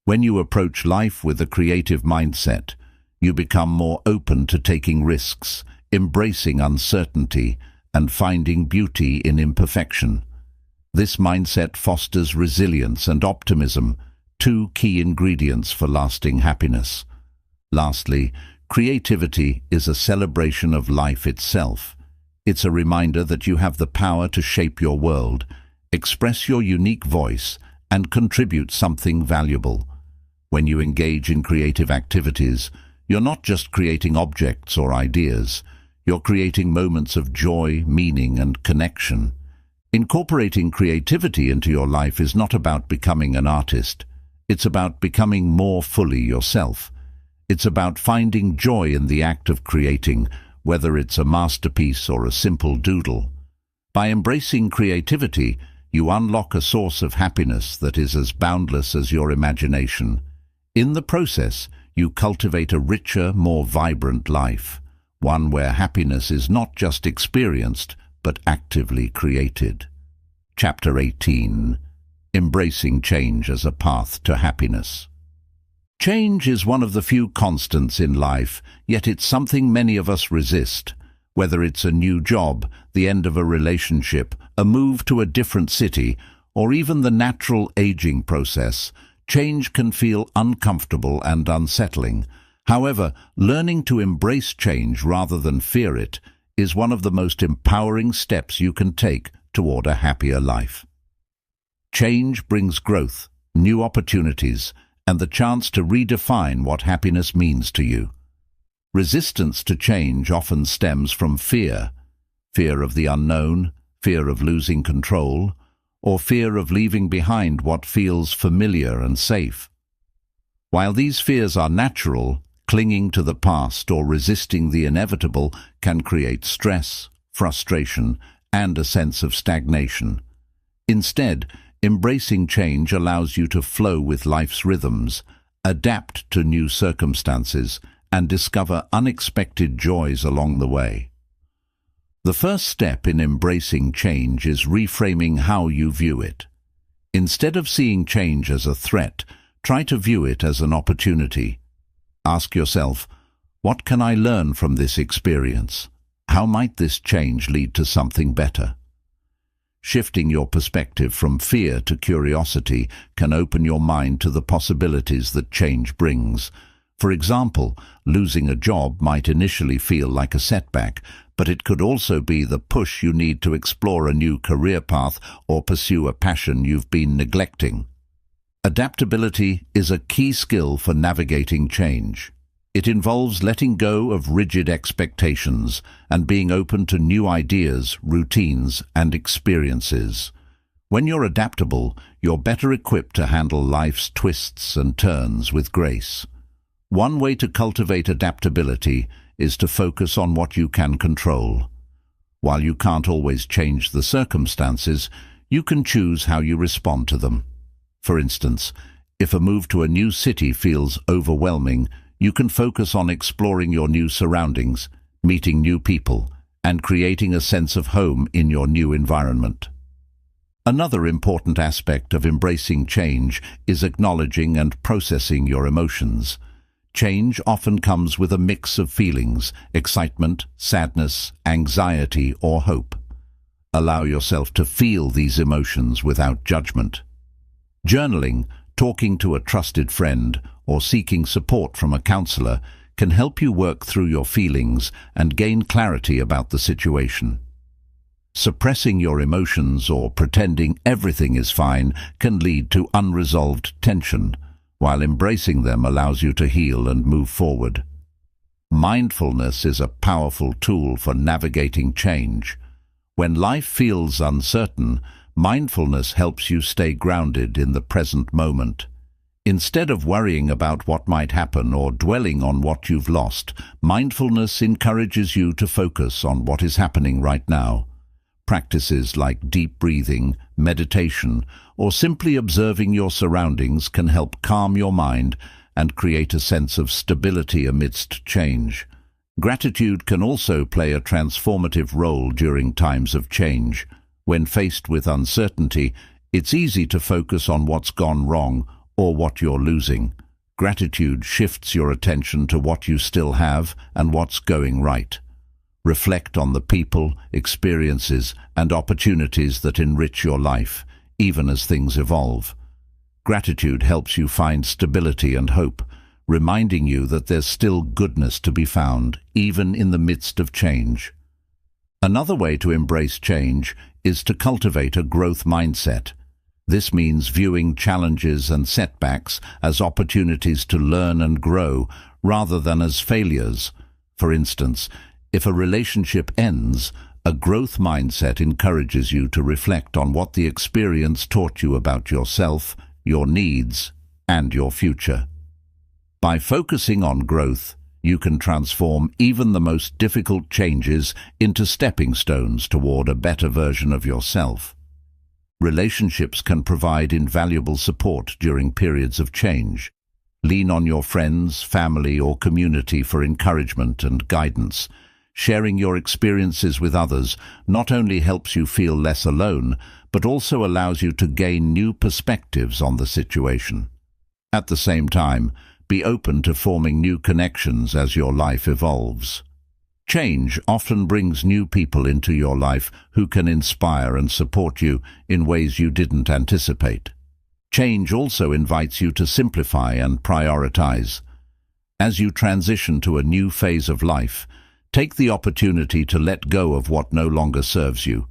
When you approach life with a creative mindset, you become more open to taking risks, embracing uncertainty, and finding beauty in imperfection. This mindset fosters resilience and optimism, two key ingredients for lasting happiness. Lastly, creativity is a celebration of life itself. It's a reminder that you have the power to shape your world, express your unique voice, and contribute something valuable. When you engage in creative activities, you're not just creating objects or ideas. You're creating moments of joy, meaning, and connection. Incorporating creativity into your life is not about becoming an artist. It's about becoming more fully yourself. It's about finding joy in the act of creating, whether it's a masterpiece or a simple doodle. By embracing creativity, you unlock a source of happiness that is as boundless as your imagination. In the process, you cultivate a richer, more vibrant life, one where happiness is not just experienced, but actively created. Chapter 18. Embracing change as a path to happiness. Change is one of the few constants in life, yet it's something many of us resist. Whether it's a new job, the end of a relationship, a move to a different city, or even the natural aging process, change can feel uncomfortable and unsettling. However, learning to embrace change rather than fear it is one of the most empowering steps you can take toward a happier life. Change brings growth, new opportunities, and the chance to redefine what happiness means to you. Resistance to change often stems from fear of the unknown, fear of losing control, or fear of leaving behind what feels familiar and safe. While these fears are natural, clinging to the past or resisting the inevitable can create stress, frustration, and a sense of stagnation. Instead, embracing change allows you to flow with life's rhythms, adapt to new circumstances, and discover unexpected joys along the way. The first step in embracing change is reframing how you view it. Instead of seeing change as a threat, try to view it as an opportunity. Ask yourself, what can I learn from this experience? How might this change lead to something better? Shifting your perspective from fear to curiosity can open your mind to the possibilities that change brings. For example, losing a job might initially feel like a setback, but it could also be the push you need to explore a new career path or pursue a passion you've been neglecting. Adaptability is a key skill for navigating change. It involves letting go of rigid expectations and being open to new ideas, routines, and experiences. When you're adaptable, you're better equipped to handle life's twists and turns with grace. One way to cultivate adaptability is to focus on what you can control. While you can't always change the circumstances, you can choose how you respond to them. For instance, if a move to a new city feels overwhelming, you can focus on exploring your new surroundings, meeting new people, and creating a sense of home in your new environment. Another important aspect of embracing change is acknowledging and processing your emotions. Change often comes with a mix of feelings: excitement, sadness, anxiety, or hope. Allow yourself to feel these emotions without judgment. Journaling, talking to a trusted friend, or seeking support from a counselor can help you work through your feelings and gain clarity about the situation. Suppressing your emotions or pretending everything is fine can lead to unresolved tension, while embracing them allows you to heal and move forward. Mindfulness is a powerful tool for navigating change. When life feels uncertain, mindfulness helps you stay grounded in the present moment. Instead of worrying about what might happen or dwelling on what you've lost, mindfulness encourages you to focus on what is happening right now. Practices like deep breathing, meditation, or simply observing your surroundings can help calm your mind and create a sense of stability amidst change. Gratitude can also play a transformative role during times of change. When faced with uncertainty, it's easy to focus on what's gone wrong or what you're losing. Gratitude shifts your attention to what you still have and what's going right. Reflect on the people, experiences, and opportunities that enrich your life, even as things evolve. Gratitude helps you find stability and hope, reminding you that there's still goodness to be found, even in the midst of change. Another way to embrace change is to cultivate a growth mindset. This means viewing challenges and setbacks as opportunities to learn and grow, rather than as failures. For instance, if a relationship ends, a growth mindset encourages you to reflect on what the experience taught you about yourself, your needs, and your future. By focusing on growth, you can transform even the most difficult changes into stepping stones toward a better version of yourself. Relationships can provide invaluable support during periods of change. Lean on your friends, family, or community for encouragement and guidance. Sharing your experiences with others not only helps you feel less alone, but also allows you to gain new perspectives on the situation. At the same time, be open to forming new connections as your life evolves. Change often brings new people into your life who can inspire and support you in ways you didn't anticipate. Change also invites you to simplify and prioritize. As you transition to a new phase of life, take the opportunity to let go of what no longer serves you.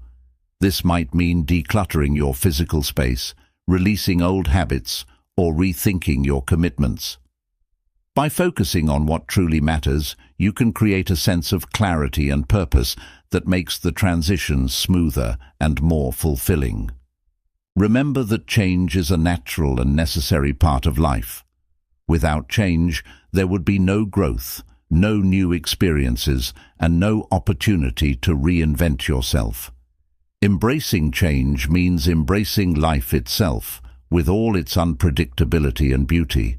This might mean decluttering your physical space, releasing old habits, or rethinking your commitments. By focusing on what truly matters, you can create a sense of clarity and purpose that makes the transition smoother and more fulfilling. Remember that change is a natural and necessary part of life. Without change, there would be no growth, no new experiences, and no opportunity to reinvent yourself. Embracing change means embracing life itself, with all its unpredictability and beauty.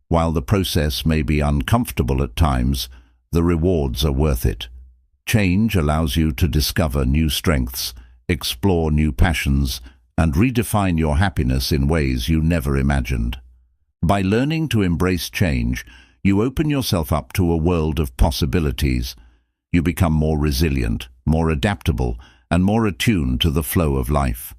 While the process may be uncomfortable at times, the rewards are worth it. Change allows you to discover new strengths, explore new passions, and redefine your happiness in ways you never imagined. By learning to embrace change, you open yourself up to a world of possibilities. You become more resilient, more adaptable, and more attuned to the flow of life.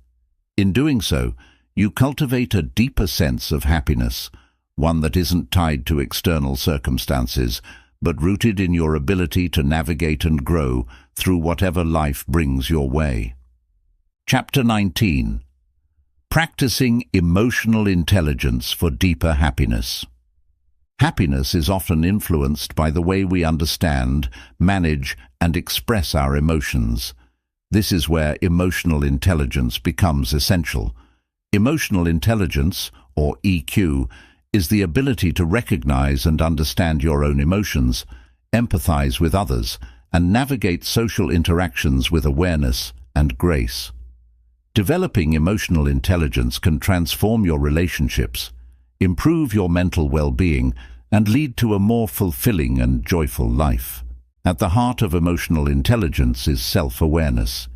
In doing so, you cultivate a deeper sense of happiness, one that isn't tied to external circumstances, but rooted in your ability to navigate and grow through whatever life brings your way. Chapter 19. Practicing emotional intelligence for deeper happiness. Happiness is often influenced by the way we understand, manage, and express our emotions. This is where emotional intelligence becomes essential. Emotional intelligence, or EQ, is the ability to recognize and understand your own emotions, empathize with others, and navigate social interactions with awareness and grace. Developing emotional intelligence can transform your relationships, improve your mental well-being, and lead to a more fulfilling and joyful life. At the heart of emotional intelligence is self-awareness.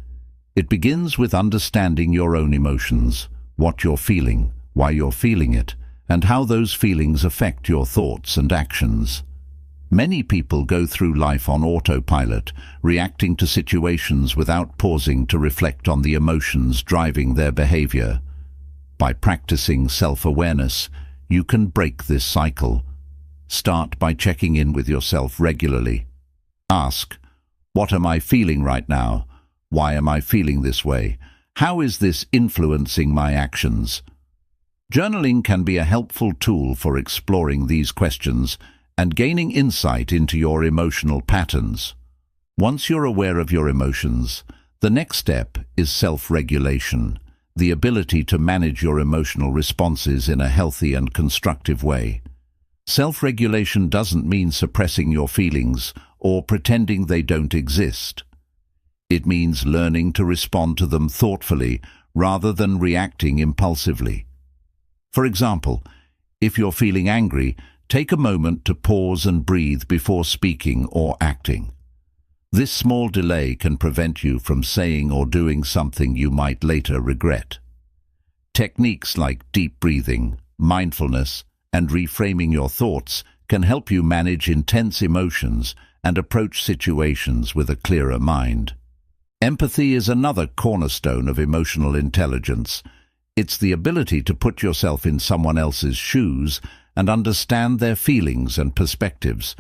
It begins with understanding your own emotions, what you're feeling, why you're feeling it, and how those feelings affect your thoughts and actions. Many people go through life on autopilot, reacting to situations without pausing to reflect on the emotions driving their behavior. By practicing self-awareness, you can break this cycle. Start by checking in with yourself regularly. Ask, what am I feeling right now? Why am I feeling this way? How is this influencing my actions? Journaling can be a helpful tool for exploring these questions and gaining insight into your emotional patterns. Once you're aware of your emotions, the next step is self-regulation. the ability to manage your emotional responses in a healthy and constructive way. Self-regulation doesn't mean suppressing your feelings or pretending they don't exist. It means learning to respond to them thoughtfully rather than reacting impulsively. For example, if you're feeling angry, take a moment to pause and breathe before speaking or acting. This small delay can prevent you from saying or doing something you might later regret. Techniques like deep breathing, mindfulness, and reframing your thoughts can help you manage intense emotions and approach situations with a clearer mind. Empathy is another cornerstone of emotional intelligence. It's the ability to put yourself in someone else's shoes and understand their feelings and perspectives.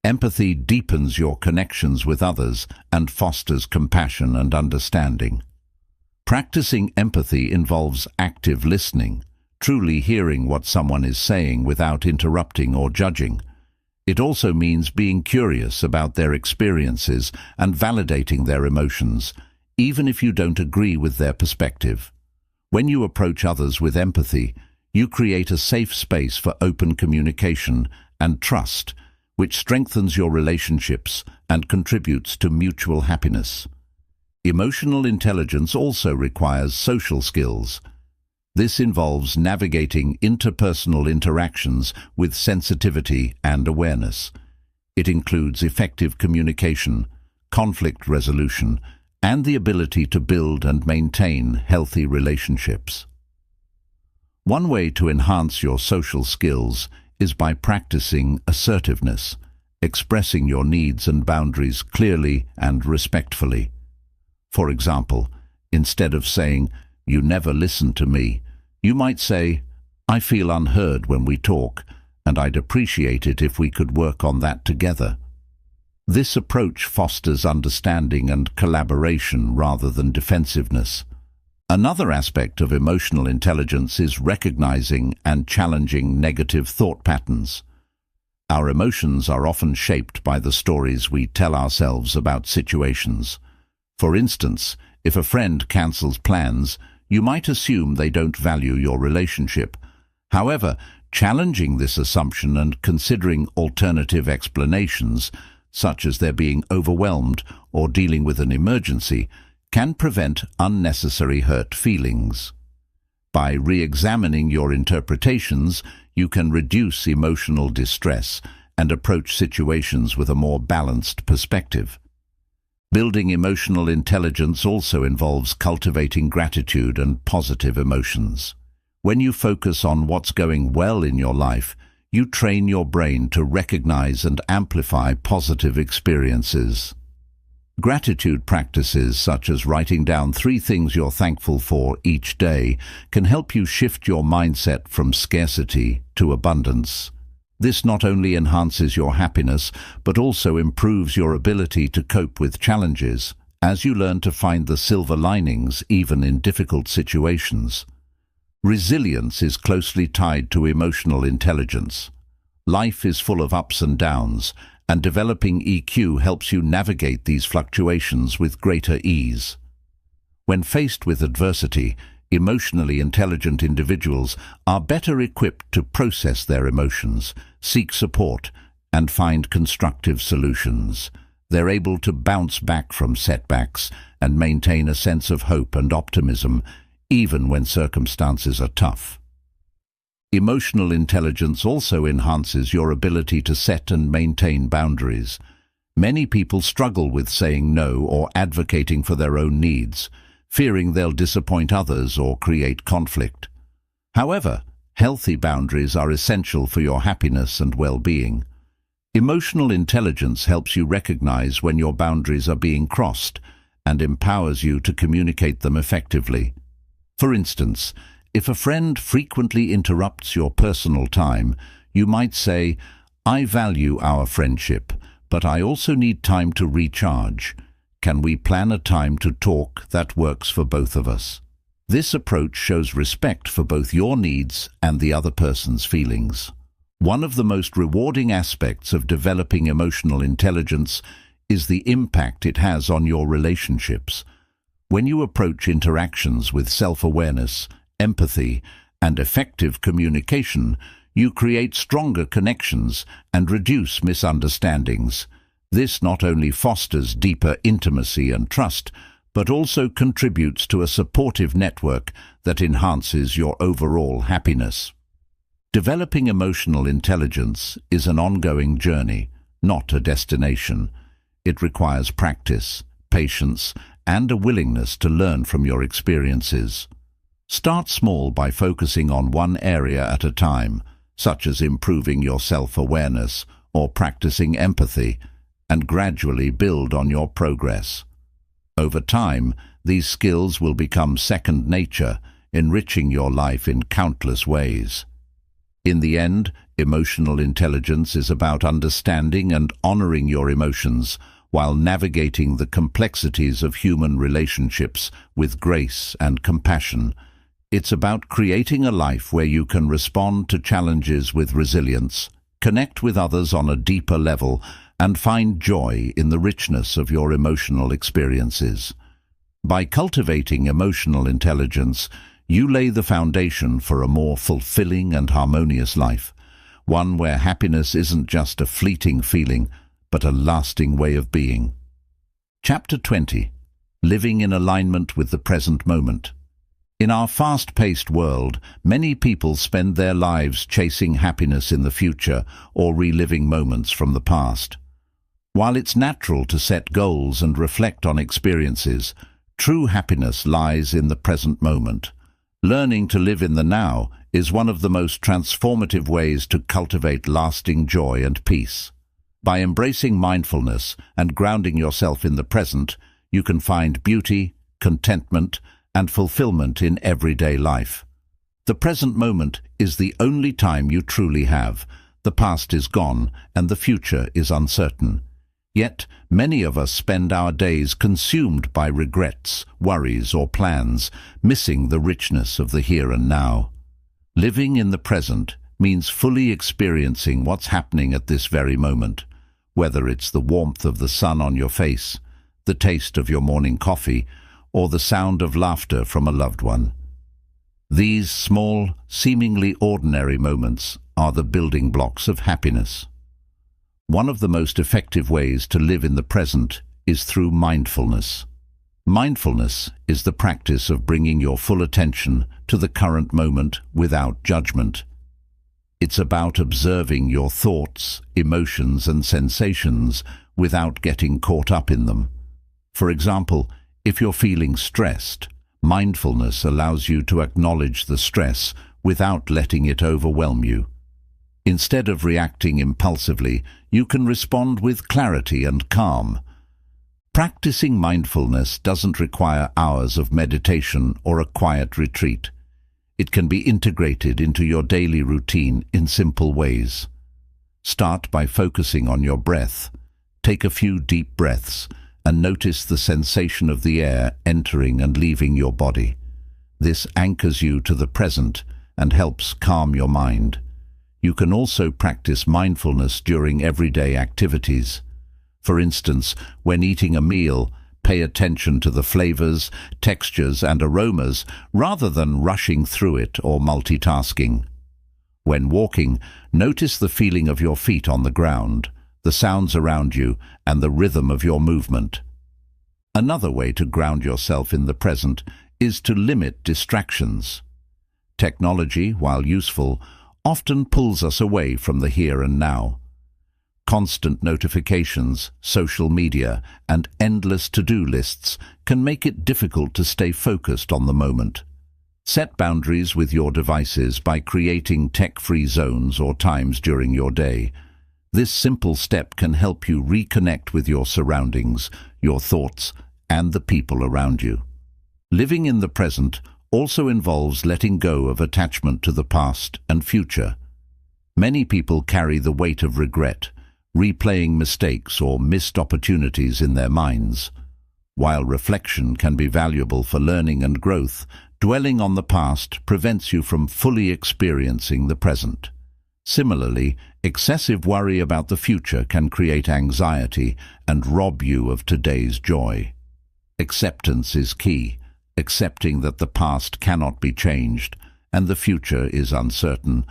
Empathy deepens your connections with others and fosters compassion and understanding. Practicing empathy involves active listening, truly hearing what someone is saying without interrupting or judging. It also means being curious about their experiences and validating their emotions, even if you don't agree with their perspective. When you approach others with empathy, you create a safe space for open communication and trust, which strengthens your relationships and contributes to mutual happiness. Emotional intelligence also requires social skills. This involves navigating interpersonal interactions with sensitivity and awareness. It includes effective communication, conflict resolution, and the ability to build and maintain healthy relationships. One way to enhance your social skills is by practicing assertiveness, expressing your needs and boundaries clearly and respectfully. For example, instead of saying, "You never listen to me," you might say, "I feel unheard when we talk, and I'd appreciate it if we could work on that together." This approach fosters understanding and collaboration rather than defensiveness. Another aspect of emotional intelligence is recognizing and challenging negative thought patterns. Our emotions are often shaped by the stories we tell ourselves about situations. For instance, if a friend cancels plans, you might assume they don't value your relationship. However, challenging this assumption and considering alternative explanations, such as their being overwhelmed or dealing with an emergency, can prevent unnecessary hurt feelings. By re-examining your interpretations, you can reduce emotional distress and approach situations with a more balanced perspective. Building emotional intelligence also involves cultivating gratitude and positive emotions. When you focus on what's going well in your life, you train your brain to recognize and amplify positive experiences. Gratitude practices such as writing down 3 things you're thankful for each day can help you shift your mindset from scarcity to abundance. This not only enhances your happiness, but also improves your ability to cope with challenges, as you learn to find the silver linings even in difficult situations. Resilience is closely tied to emotional intelligence. Life is full of ups and downs, and developing EQ helps you navigate these fluctuations with greater ease. When faced with adversity, emotionally intelligent individuals are better equipped to process their emotions, seek support, and find constructive solutions. They're able to bounce back from setbacks and maintain a sense of hope and optimism, even when circumstances are tough. Emotional intelligence also enhances your ability to set and maintain boundaries. Many people struggle with saying no or advocating for their own needs, fearing they'll disappoint others or create conflict. However, healthy boundaries are essential for your happiness and well-being. Emotional intelligence helps you recognize when your boundaries are being crossed and empowers you to communicate them effectively. For instance, if a friend frequently interrupts your personal time, you might say, "I value our friendship, but I also need time to recharge. Can we plan a time to talk that works for both of us?" This approach shows respect for both your needs and the other person's feelings. One of the most rewarding aspects of developing emotional intelligence is the impact it has on your relationships. When you approach interactions with self-awareness, empathy, and effective communication, you create stronger connections and reduce misunderstandings. This not only fosters deeper intimacy and trust, but also contributes to a supportive network that enhances your overall happiness. Developing emotional intelligence is an ongoing journey, not a destination. It requires practice, patience, and a willingness to learn from your experiences. Start small by focusing on one area at a time, such as improving your self-awareness or practicing empathy, and gradually build on your progress. Over time, these skills will become second nature, enriching your life in countless ways. In the end, emotional intelligence is about understanding and honoring your emotions while navigating the complexities of human relationships with grace and compassion. It's about creating a life where you can respond to challenges with resilience, connect with others on a deeper level, and find joy in the richness of your emotional experiences. By cultivating emotional intelligence, you lay the foundation for a more fulfilling and harmonious life, one where happiness isn't just a fleeting feeling, but a lasting way of being. Chapter 20. Living in alignment with the present moment. In our fast-paced world, many people spend their lives chasing happiness in the future or reliving moments from the past. While it's natural to set goals and reflect on experiences, true happiness lies in the present moment. Learning to live in the now is one of the most transformative ways to cultivate lasting joy and peace. By embracing mindfulness and grounding yourself in the present, you can find beauty, contentment, and fulfillment in everyday life. The present moment is the only time you truly have. The past is gone, and the future is uncertain. Yet, many of us spend our days consumed by regrets, worries, or plans, missing the richness of the here and now. Living in the present means fully experiencing what's happening at this very moment, whether it's the warmth of the sun on your face, the taste of your morning coffee, or the sound of laughter from a loved one. These small, seemingly ordinary moments are the building blocks of happiness. One of the most effective ways to live in the present is through mindfulness. Mindfulness is the practice of bringing your full attention to the current moment without judgment. It's about observing your thoughts, emotions, and sensations without getting caught up in them. For example, if you're feeling stressed, mindfulness allows you to acknowledge the stress without letting it overwhelm you. Instead of reacting impulsively, you can respond with clarity and calm. Practicing mindfulness doesn't require hours of meditation or a quiet retreat. It can be integrated into your daily routine in simple ways. Start by focusing on your breath. Take a few deep breaths and notice the sensation of the air entering and leaving your body. This anchors you to the present and helps calm your mind. You can also practice mindfulness during everyday activities. For instance, when eating a meal, pay attention to the flavors, textures, and aromas rather than rushing through it or multitasking. When walking, notice the feeling of your feet on the ground, the sounds around you, and the rhythm of your movement. Another way to ground yourself in the present is to limit distractions. Technology, while useful, often pulls us away from the here and now. Constant notifications, social media, and endless to-do lists can make it difficult to stay focused on the moment. Set boundaries with your devices by creating tech-free zones or times during your day. This simple step can help you reconnect with your surroundings, your thoughts, and the people around you. Living in the present also involves letting go of attachment to the past and future. Many people carry the weight of regret, replaying mistakes or missed opportunities in their minds. While reflection can be valuable for learning and growth, dwelling on the past prevents you from fully experiencing the present. Similarly, excessive worry about the future can create anxiety and rob you of today's joy. Acceptance is key, accepting that the past cannot be changed and the future is uncertain,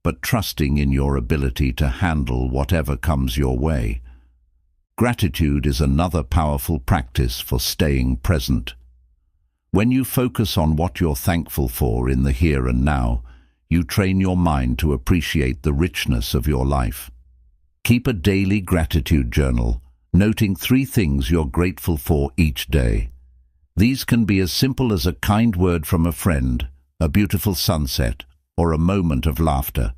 but trusting in your ability to handle whatever comes your way. Gratitude is another powerful practice for staying present. When you focus on what you're thankful for in the here and now, you train your mind to appreciate the richness of your life. Keep a daily gratitude journal, noting 3 things you're grateful for each day. These can be as simple as a kind word from a friend, a beautiful sunset, or a moment of laughter.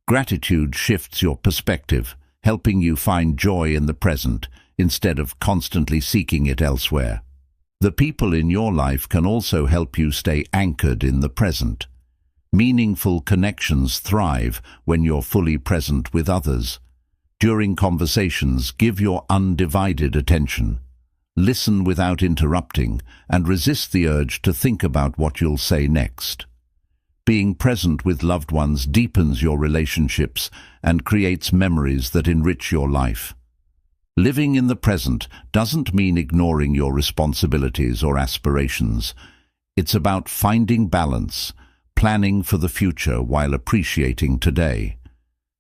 Gratitude shifts your perspective, helping you find joy in the present instead of constantly seeking it elsewhere. The people in your life can also help you stay anchored in the present. Meaningful connections thrive when you're fully present with others. During conversations, give your undivided attention. Listen without interrupting and resist the urge to think about what you'll say next. Being present with loved ones deepens your relationships and creates memories that enrich your life. Living in the present doesn't mean ignoring your responsibilities or aspirations. It's about finding balance, planning for the future while appreciating today.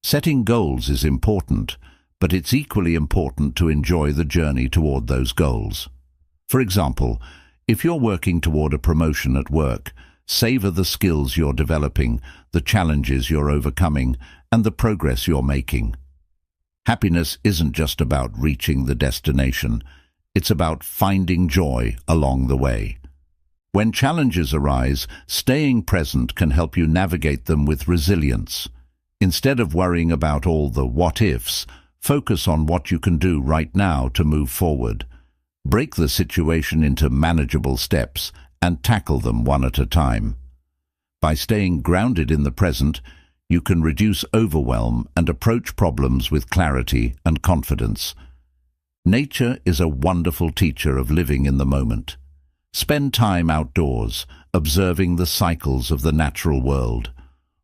Setting goals is important, but it's equally important to enjoy the journey toward those goals. For example, if you're working toward a promotion at work, savor the skills you're developing, the challenges you're overcoming, and the progress you're making. Happiness isn't just about reaching the destination, it's about finding joy along the way. When challenges arise, staying present can help you navigate them with resilience. Instead of worrying about all the what-ifs, focus on what you can do right now to move forward. Break the situation into manageable steps and tackle them one at a time. By staying grounded in the present, you can reduce overwhelm and approach problems with clarity and confidence. Nature is a wonderful teacher of living in the moment. Spend time outdoors, observing the cycles of the natural world.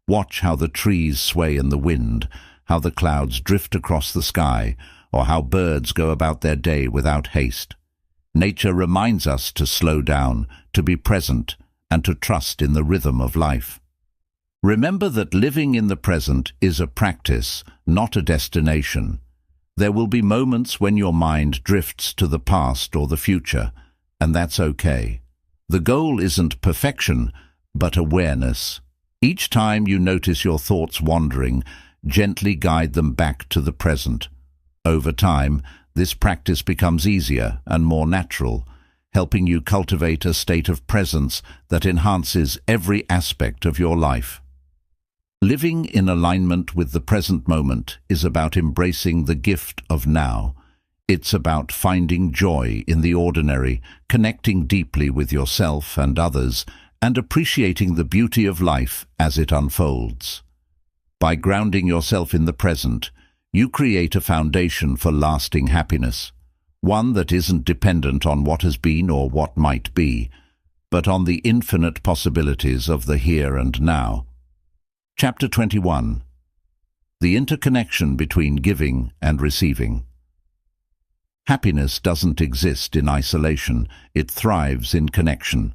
Watch how the trees sway in the wind, how the clouds drift across the sky, or how birds go about their day without haste. Nature reminds us to slow down, to be present, and to trust in the rhythm of life. Remember that living in the present is a practice, not a destination. There will be moments when your mind drifts to the past or the future, and that's okay. The goal isn't perfection, but awareness. Each time you notice your thoughts wandering, gently guide them back to the present. Over time, this practice becomes easier and more natural, helping you cultivate a state of presence that enhances every aspect of your life. Living in alignment with the present moment is about embracing the gift of now. It's about finding joy in the ordinary, connecting deeply with yourself and others, and appreciating the beauty of life as it unfolds. By grounding yourself in the present, you create a foundation for lasting happiness, one that isn't dependent on what has been or what might be, but on the infinite possibilities of the here and now. Chapter 21. The interconnection between giving and receiving. Happiness doesn't exist in isolation, it thrives in connection.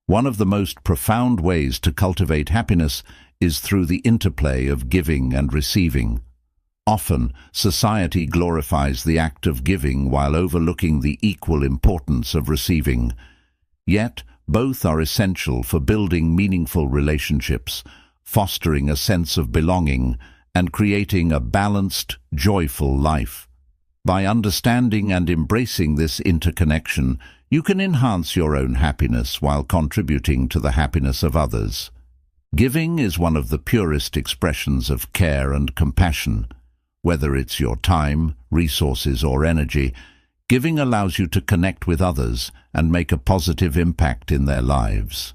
One of the most profound ways to cultivate happiness is through the interplay of giving and receiving. Often, society glorifies the act of giving while overlooking the equal importance of receiving. Yet, both are essential for building meaningful relationships, fostering a sense of belonging, and creating a balanced, joyful life. By understanding and embracing this interconnection, you can enhance your own happiness while contributing to the happiness of others. Giving is one of the purest expressions of care and compassion. Whether it's your time, resources, or energy, giving allows you to connect with others and make a positive impact in their lives.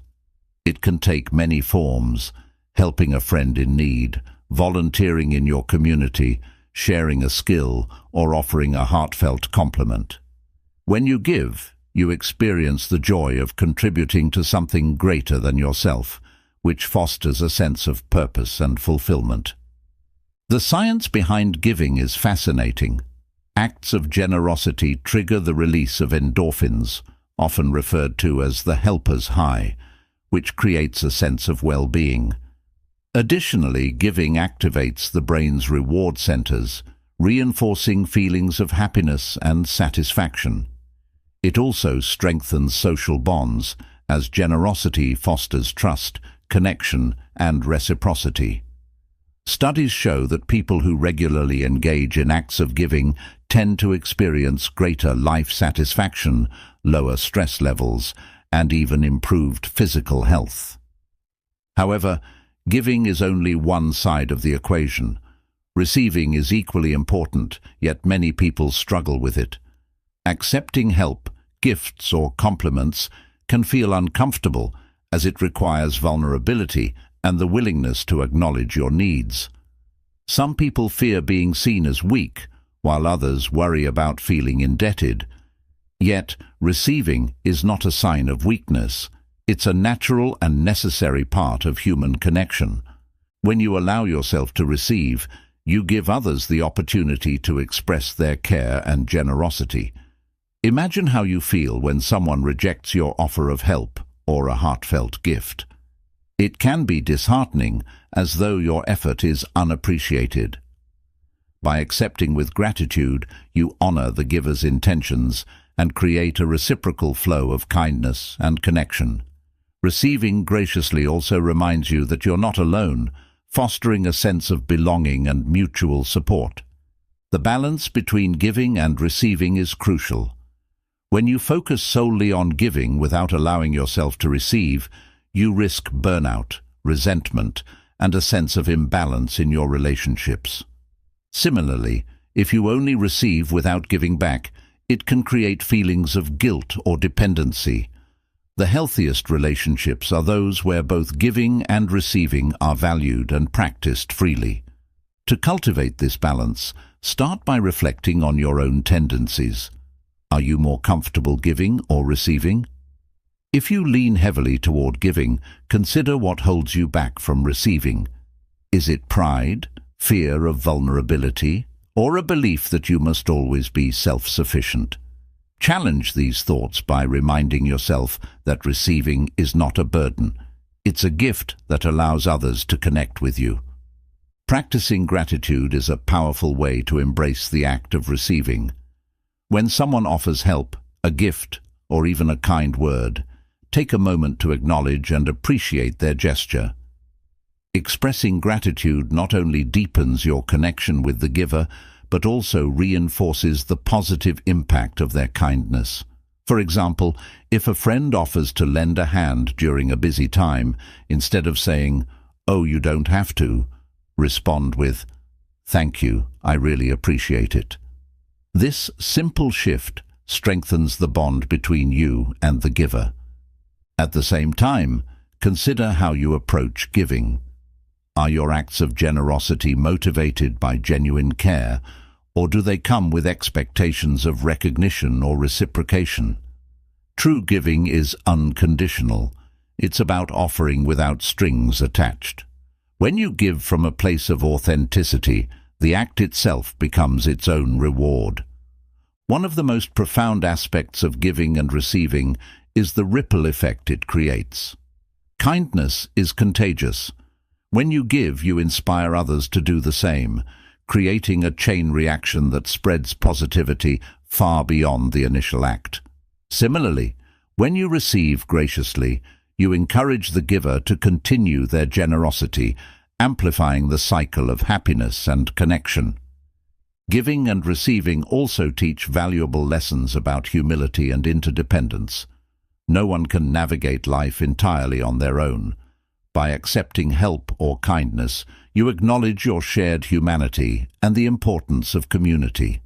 It can take many forms: helping a friend in need, volunteering in your community, sharing a skill, or offering a heartfelt compliment. When you give, you experience the joy of contributing to something greater than yourself, which fosters a sense of purpose and fulfillment. The science behind giving is fascinating. Acts of generosity trigger the release of endorphins, often referred to as the helper's high, which creates a sense of well-being. Additionally, giving activates the brain's reward centers, reinforcing feelings of happiness and satisfaction. It also strengthens social bonds, as generosity fosters trust, connection, and reciprocity. Studies show that people who regularly engage in acts of giving tend to experience greater life satisfaction, lower stress levels, and even improved physical health. However, giving is only one side of the equation. Receiving is equally important, yet many people struggle with it. Accepting help, gifts, or compliments can feel uncomfortable, as it requires vulnerability and the willingness to acknowledge your needs. Some people fear being seen as weak, while others worry about feeling indebted. Yet, receiving is not a sign of weakness. It's a natural and necessary part of human connection. When you allow yourself to receive, you give others the opportunity to express their care and generosity. Imagine how you feel when someone rejects your offer of help or a heartfelt gift. It can be disheartening, as though your effort is unappreciated. By accepting with gratitude, you honor the giver's intentions and create a reciprocal flow of kindness and connection. Receiving graciously also reminds you that you're not alone, fostering a sense of belonging and mutual support. The balance between giving and receiving is crucial. When you focus solely on giving without allowing yourself to receive, you risk burnout, resentment, and a sense of imbalance in your relationships. Similarly, if you only receive without giving back, it can create feelings of guilt or dependency. The healthiest relationships are those where both giving and receiving are valued and practiced freely. To cultivate this balance, start by reflecting on your own tendencies. Are you more comfortable giving or receiving? If you lean heavily toward giving, consider what holds you back from receiving. Is it pride, fear of vulnerability, or a belief that you must always be self-sufficient? Challenge these thoughts by reminding yourself that receiving is not a burden. It's a gift that allows others to connect with you. Practicing gratitude is a powerful way to embrace the act of receiving. When someone offers help, a gift, or even a kind word, take a moment to acknowledge and appreciate their gesture. Expressing gratitude not only deepens your connection with the giver, but also reinforces the positive impact of their kindness. For example, if a friend offers to lend a hand during a busy time, instead of saying, "Oh, you don't have to," respond with, "Thank you, I really appreciate it." This simple shift strengthens the bond between you and the giver. At the same time, consider how you approach giving. Are your acts of generosity motivated by genuine care, or do they come with expectations of recognition or reciprocation? True giving is unconditional. It's about offering without strings attached. When you give from a place of authenticity, the act itself becomes its own reward. One of the most profound aspects of giving and receiving is the ripple effect it creates. Kindness is contagious. When you give, you inspire others to do the same, creating a chain reaction that spreads positivity far beyond the initial act. Similarly, when you receive graciously, you encourage the giver to continue their generosity, amplifying the cycle of happiness and connection. Giving and receiving also teach valuable lessons about humility and interdependence. No one can navigate life entirely on their own. By accepting help or kindness, you acknowledge your shared humanity and the importance of community.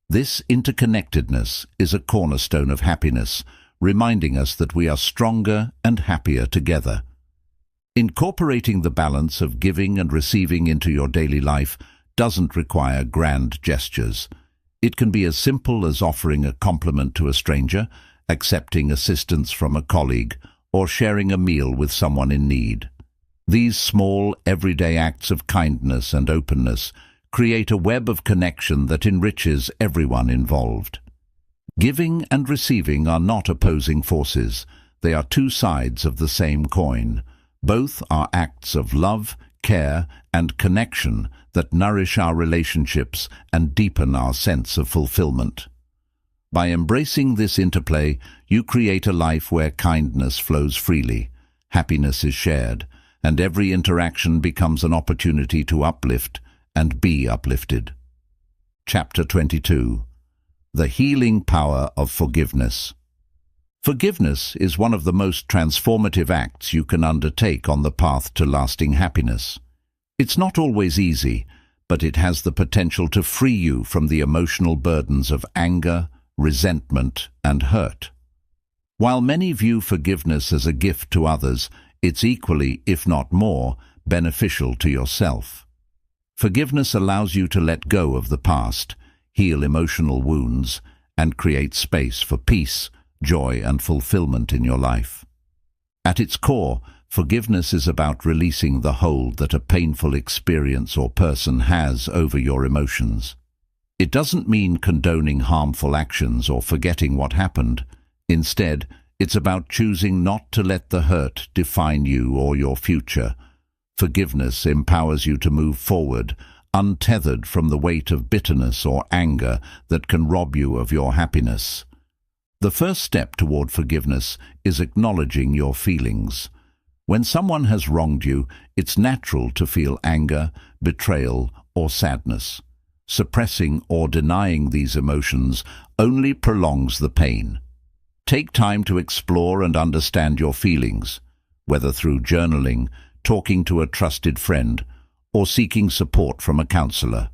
This interconnectedness is a cornerstone of happiness, reminding us that we are stronger and happier together. Incorporating the balance of giving and receiving into your daily life doesn't require grand gestures. It can be as simple as offering a compliment to a stranger, accepting assistance from a colleague, or sharing a meal with someone in need. These small, everyday acts of kindness and openness create a web of connection that enriches everyone involved. Giving and receiving are not opposing forces. They are two sides of the same coin. Both are acts of love, care, and connection that nourish our relationships and deepen our sense of fulfillment. By embracing this interplay, you create a life where kindness flows freely, happiness is shared, and every interaction becomes an opportunity to uplift and be uplifted. Chapter 22. The Healing Power of Forgiveness. Forgiveness is one of the most transformative acts you can undertake on the path to lasting happiness. It's not always easy, but it has the potential to free you from the emotional burdens of anger, resentment, and hurt. While many view forgiveness as a gift to others, it's equally, if not more, beneficial to yourself. Forgiveness allows you to let go of the past, heal emotional wounds, and create space for peace, joy, and fulfillment in your life. At its core, forgiveness is about releasing the hold that a painful experience or person has over your emotions. It doesn't mean condoning harmful actions or forgetting what happened. Instead, it's about choosing not to let the hurt define you or your future. Forgiveness empowers you to move forward, untethered from the weight of bitterness or anger that can rob you of your happiness. The first step toward forgiveness is acknowledging your feelings. When someone has wronged you, it's natural to feel anger, betrayal, or sadness. Suppressing or denying these emotions only prolongs the pain. Take time to explore and understand your feelings, whether through journaling, talking to a trusted friend, or seeking support from a counselor.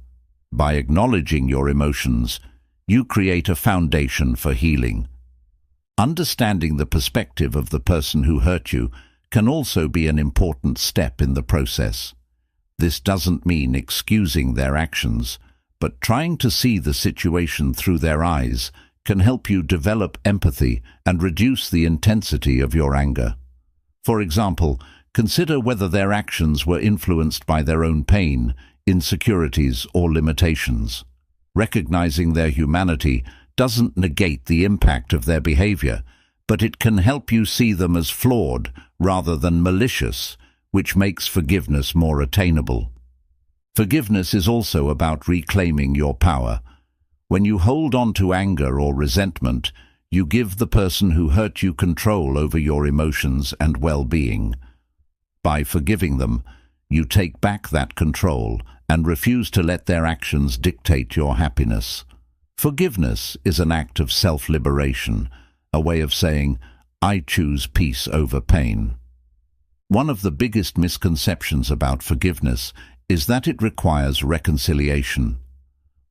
By acknowledging your emotions, you create a foundation for healing. Understanding the perspective of the person who hurt you can also be an important step in the process. This doesn't mean excusing their actions, but trying to see the situation through their eyes can help you develop empathy and reduce the intensity of your anger. For example, consider whether their actions were influenced by their own pain, insecurities, or limitations. Recognizing their humanity doesn't negate the impact of their behavior, but it can help you see them as flawed rather than malicious, which makes forgiveness more attainable. Forgiveness is also about reclaiming your power. When you hold on to anger or resentment, you give the person who hurt you control over your emotions and well-being. By forgiving them, you take back that control and refuse to let their actions dictate your happiness. Forgiveness is an act of self-liberation, a way of saying, I choose peace over pain. One of the biggest misconceptions about forgiveness is that it requires reconciliation.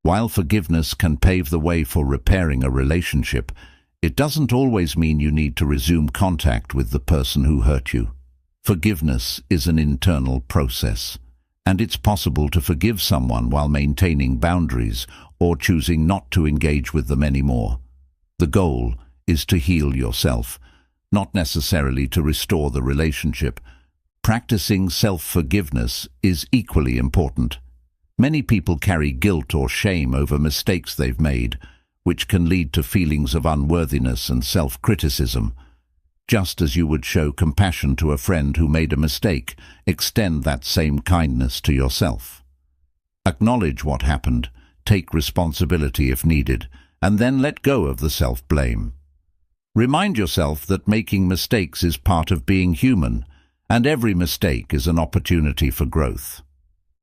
While forgiveness can pave the way for repairing a relationship, it doesn't always mean you need to resume contact with the person who hurt you. Forgiveness is an internal process, and it's possible to forgive someone while maintaining boundaries or choosing not to engage with them anymore. The goal is to heal yourself, not necessarily to restore the relationship. Practicing self-forgiveness is equally important. Many people carry guilt or shame over mistakes they've made, which can lead to feelings of unworthiness and self-criticism. Just as you would show compassion to a friend who made a mistake, extend that same kindness to yourself. Acknowledge what happened, take responsibility if needed, and then let go of the self-blame. Remind yourself that making mistakes is part of being human, and every mistake is an opportunity for growth.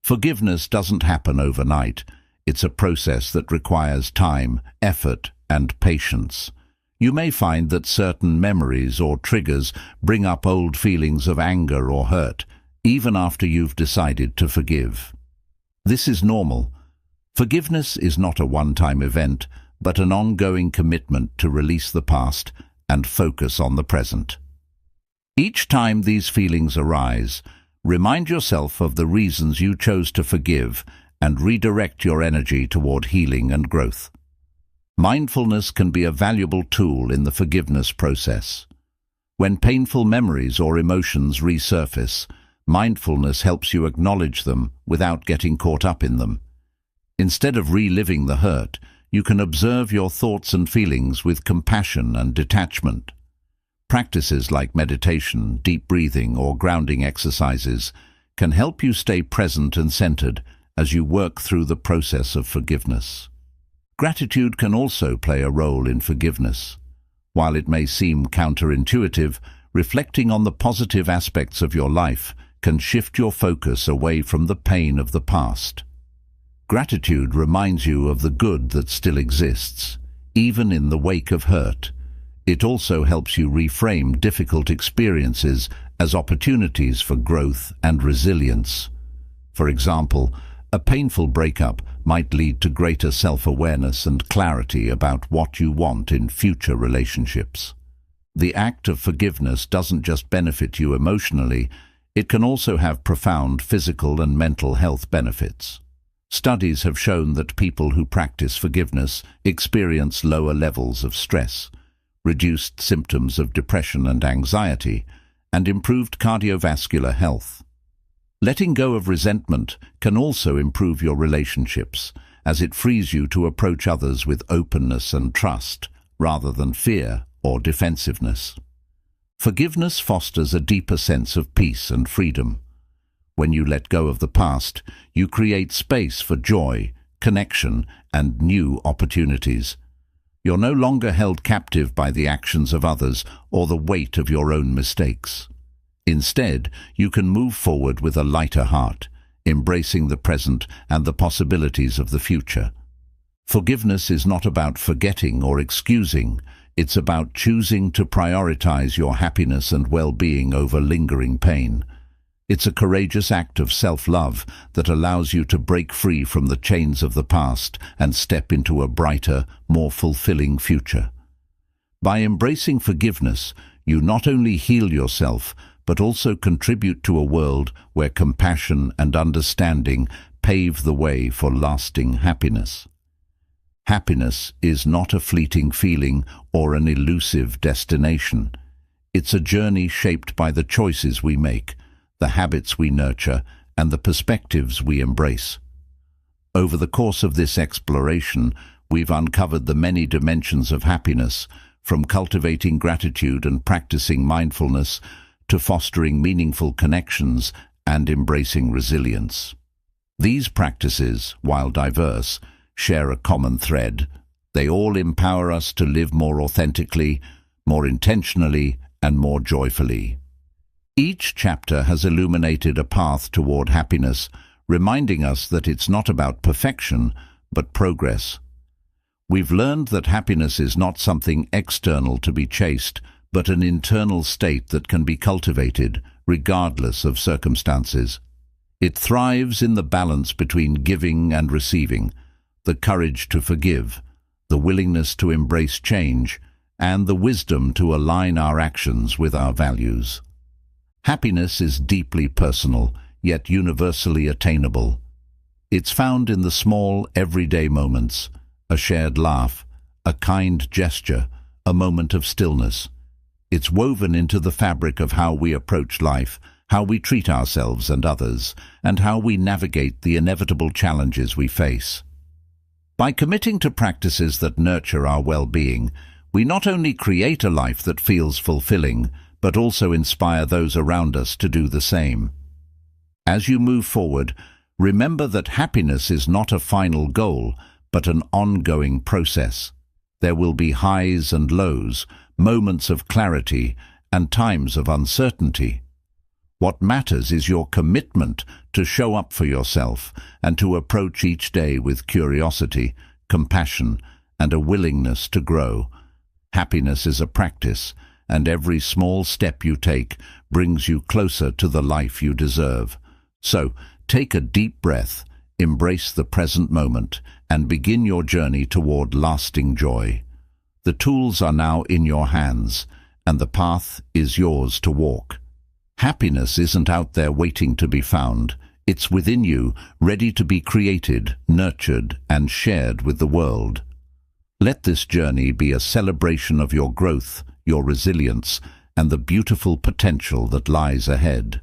Forgiveness doesn't happen overnight. It's a process that requires time, effort, and patience. You may find that certain memories or triggers bring up old feelings of anger or hurt, even after you've decided to forgive. This is normal. Forgiveness is not a one-time event, but an ongoing commitment to release the past and focus on the present. Each time these feelings arise, remind yourself of the reasons you chose to forgive and redirect your energy toward healing and growth. Mindfulness can be a valuable tool in the forgiveness process. When painful memories or emotions resurface, mindfulness helps you acknowledge them without getting caught up in them. Instead of reliving the hurt, you can observe your thoughts and feelings with compassion and detachment. Practices like meditation, deep breathing, or grounding exercises can help you stay present and centered as you work through the process of forgiveness. Gratitude can also play a role in forgiveness. While it may seem counterintuitive, reflecting on the positive aspects of your life can shift your focus away from the pain of the past. Gratitude reminds you of the good that still exists, even in the wake of hurt. It also helps you reframe difficult experiences as opportunities for growth and resilience. For example, a painful breakup might lead to greater self-awareness and clarity about what you want in future relationships. The act of forgiveness doesn't just benefit you emotionally, it can also have profound physical and mental health benefits. Studies have shown that people who practice forgiveness experience lower levels of stress, reduced symptoms of depression and anxiety, and improved cardiovascular health. Letting go of resentment can also improve your relationships, as it frees you to approach others with openness and trust, rather than fear or defensiveness. Forgiveness fosters a deeper sense of peace and freedom. When you let go of the past, you create space for joy, connection, and new opportunities. You're no longer held captive by the actions of others or the weight of your own mistakes. Instead, you can move forward with a lighter heart, embracing the present and the possibilities of the future. Forgiveness is not about forgetting or excusing. It's about choosing to prioritize your happiness and well-being over lingering pain. It's a courageous act of self-love that allows you to break free from the chains of the past and step into a brighter, more fulfilling future. By embracing forgiveness, you not only heal yourself, but also contribute to a world where compassion and understanding pave the way for lasting happiness. Happiness is not a fleeting feeling or an elusive destination. It's a journey shaped by the choices we make, the habits we nurture, and the perspectives we embrace. Over the course of this exploration, we've uncovered the many dimensions of happiness, from cultivating gratitude and practicing mindfulness to fostering meaningful connections and embracing resilience. These practices, while diverse, share a common thread. They all empower us to live more authentically, more intentionally, and more joyfully. Each chapter has illuminated a path toward happiness, reminding us that it's not about perfection, but progress. We've learned that happiness is not something external to be chased, but an internal state that can be cultivated, regardless of circumstances. It thrives in the balance between giving and receiving, the courage to forgive, the willingness to embrace change, and the wisdom to align our actions with our values. Happiness is deeply personal, yet universally attainable. It's found in the small, everyday moments, a shared laugh, a kind gesture, a moment of stillness. It's woven into the fabric of how we approach life, how we treat ourselves and others, and how we navigate the inevitable challenges we face. By committing to practices that nurture our well-being, we not only create a life that feels fulfilling, but also inspire those around us to do the same. As you move forward, remember that happiness is not a final goal, but an ongoing process. There will be highs and lows, moments of clarity, and times of uncertainty. What matters is your commitment to show up for yourself and to approach each day with curiosity, compassion, and a willingness to grow. Happiness is a practice, and every small step you take brings you closer to the life you deserve. So, take a deep breath, embrace the present moment, and begin your journey toward lasting joy. The tools are now in your hands, and the path is yours to walk. Happiness isn't out there waiting to be found. It's within you, ready to be created, nurtured, and shared with the world. Let this journey be a celebration of your growth, your resilience, and the beautiful potential that lies ahead.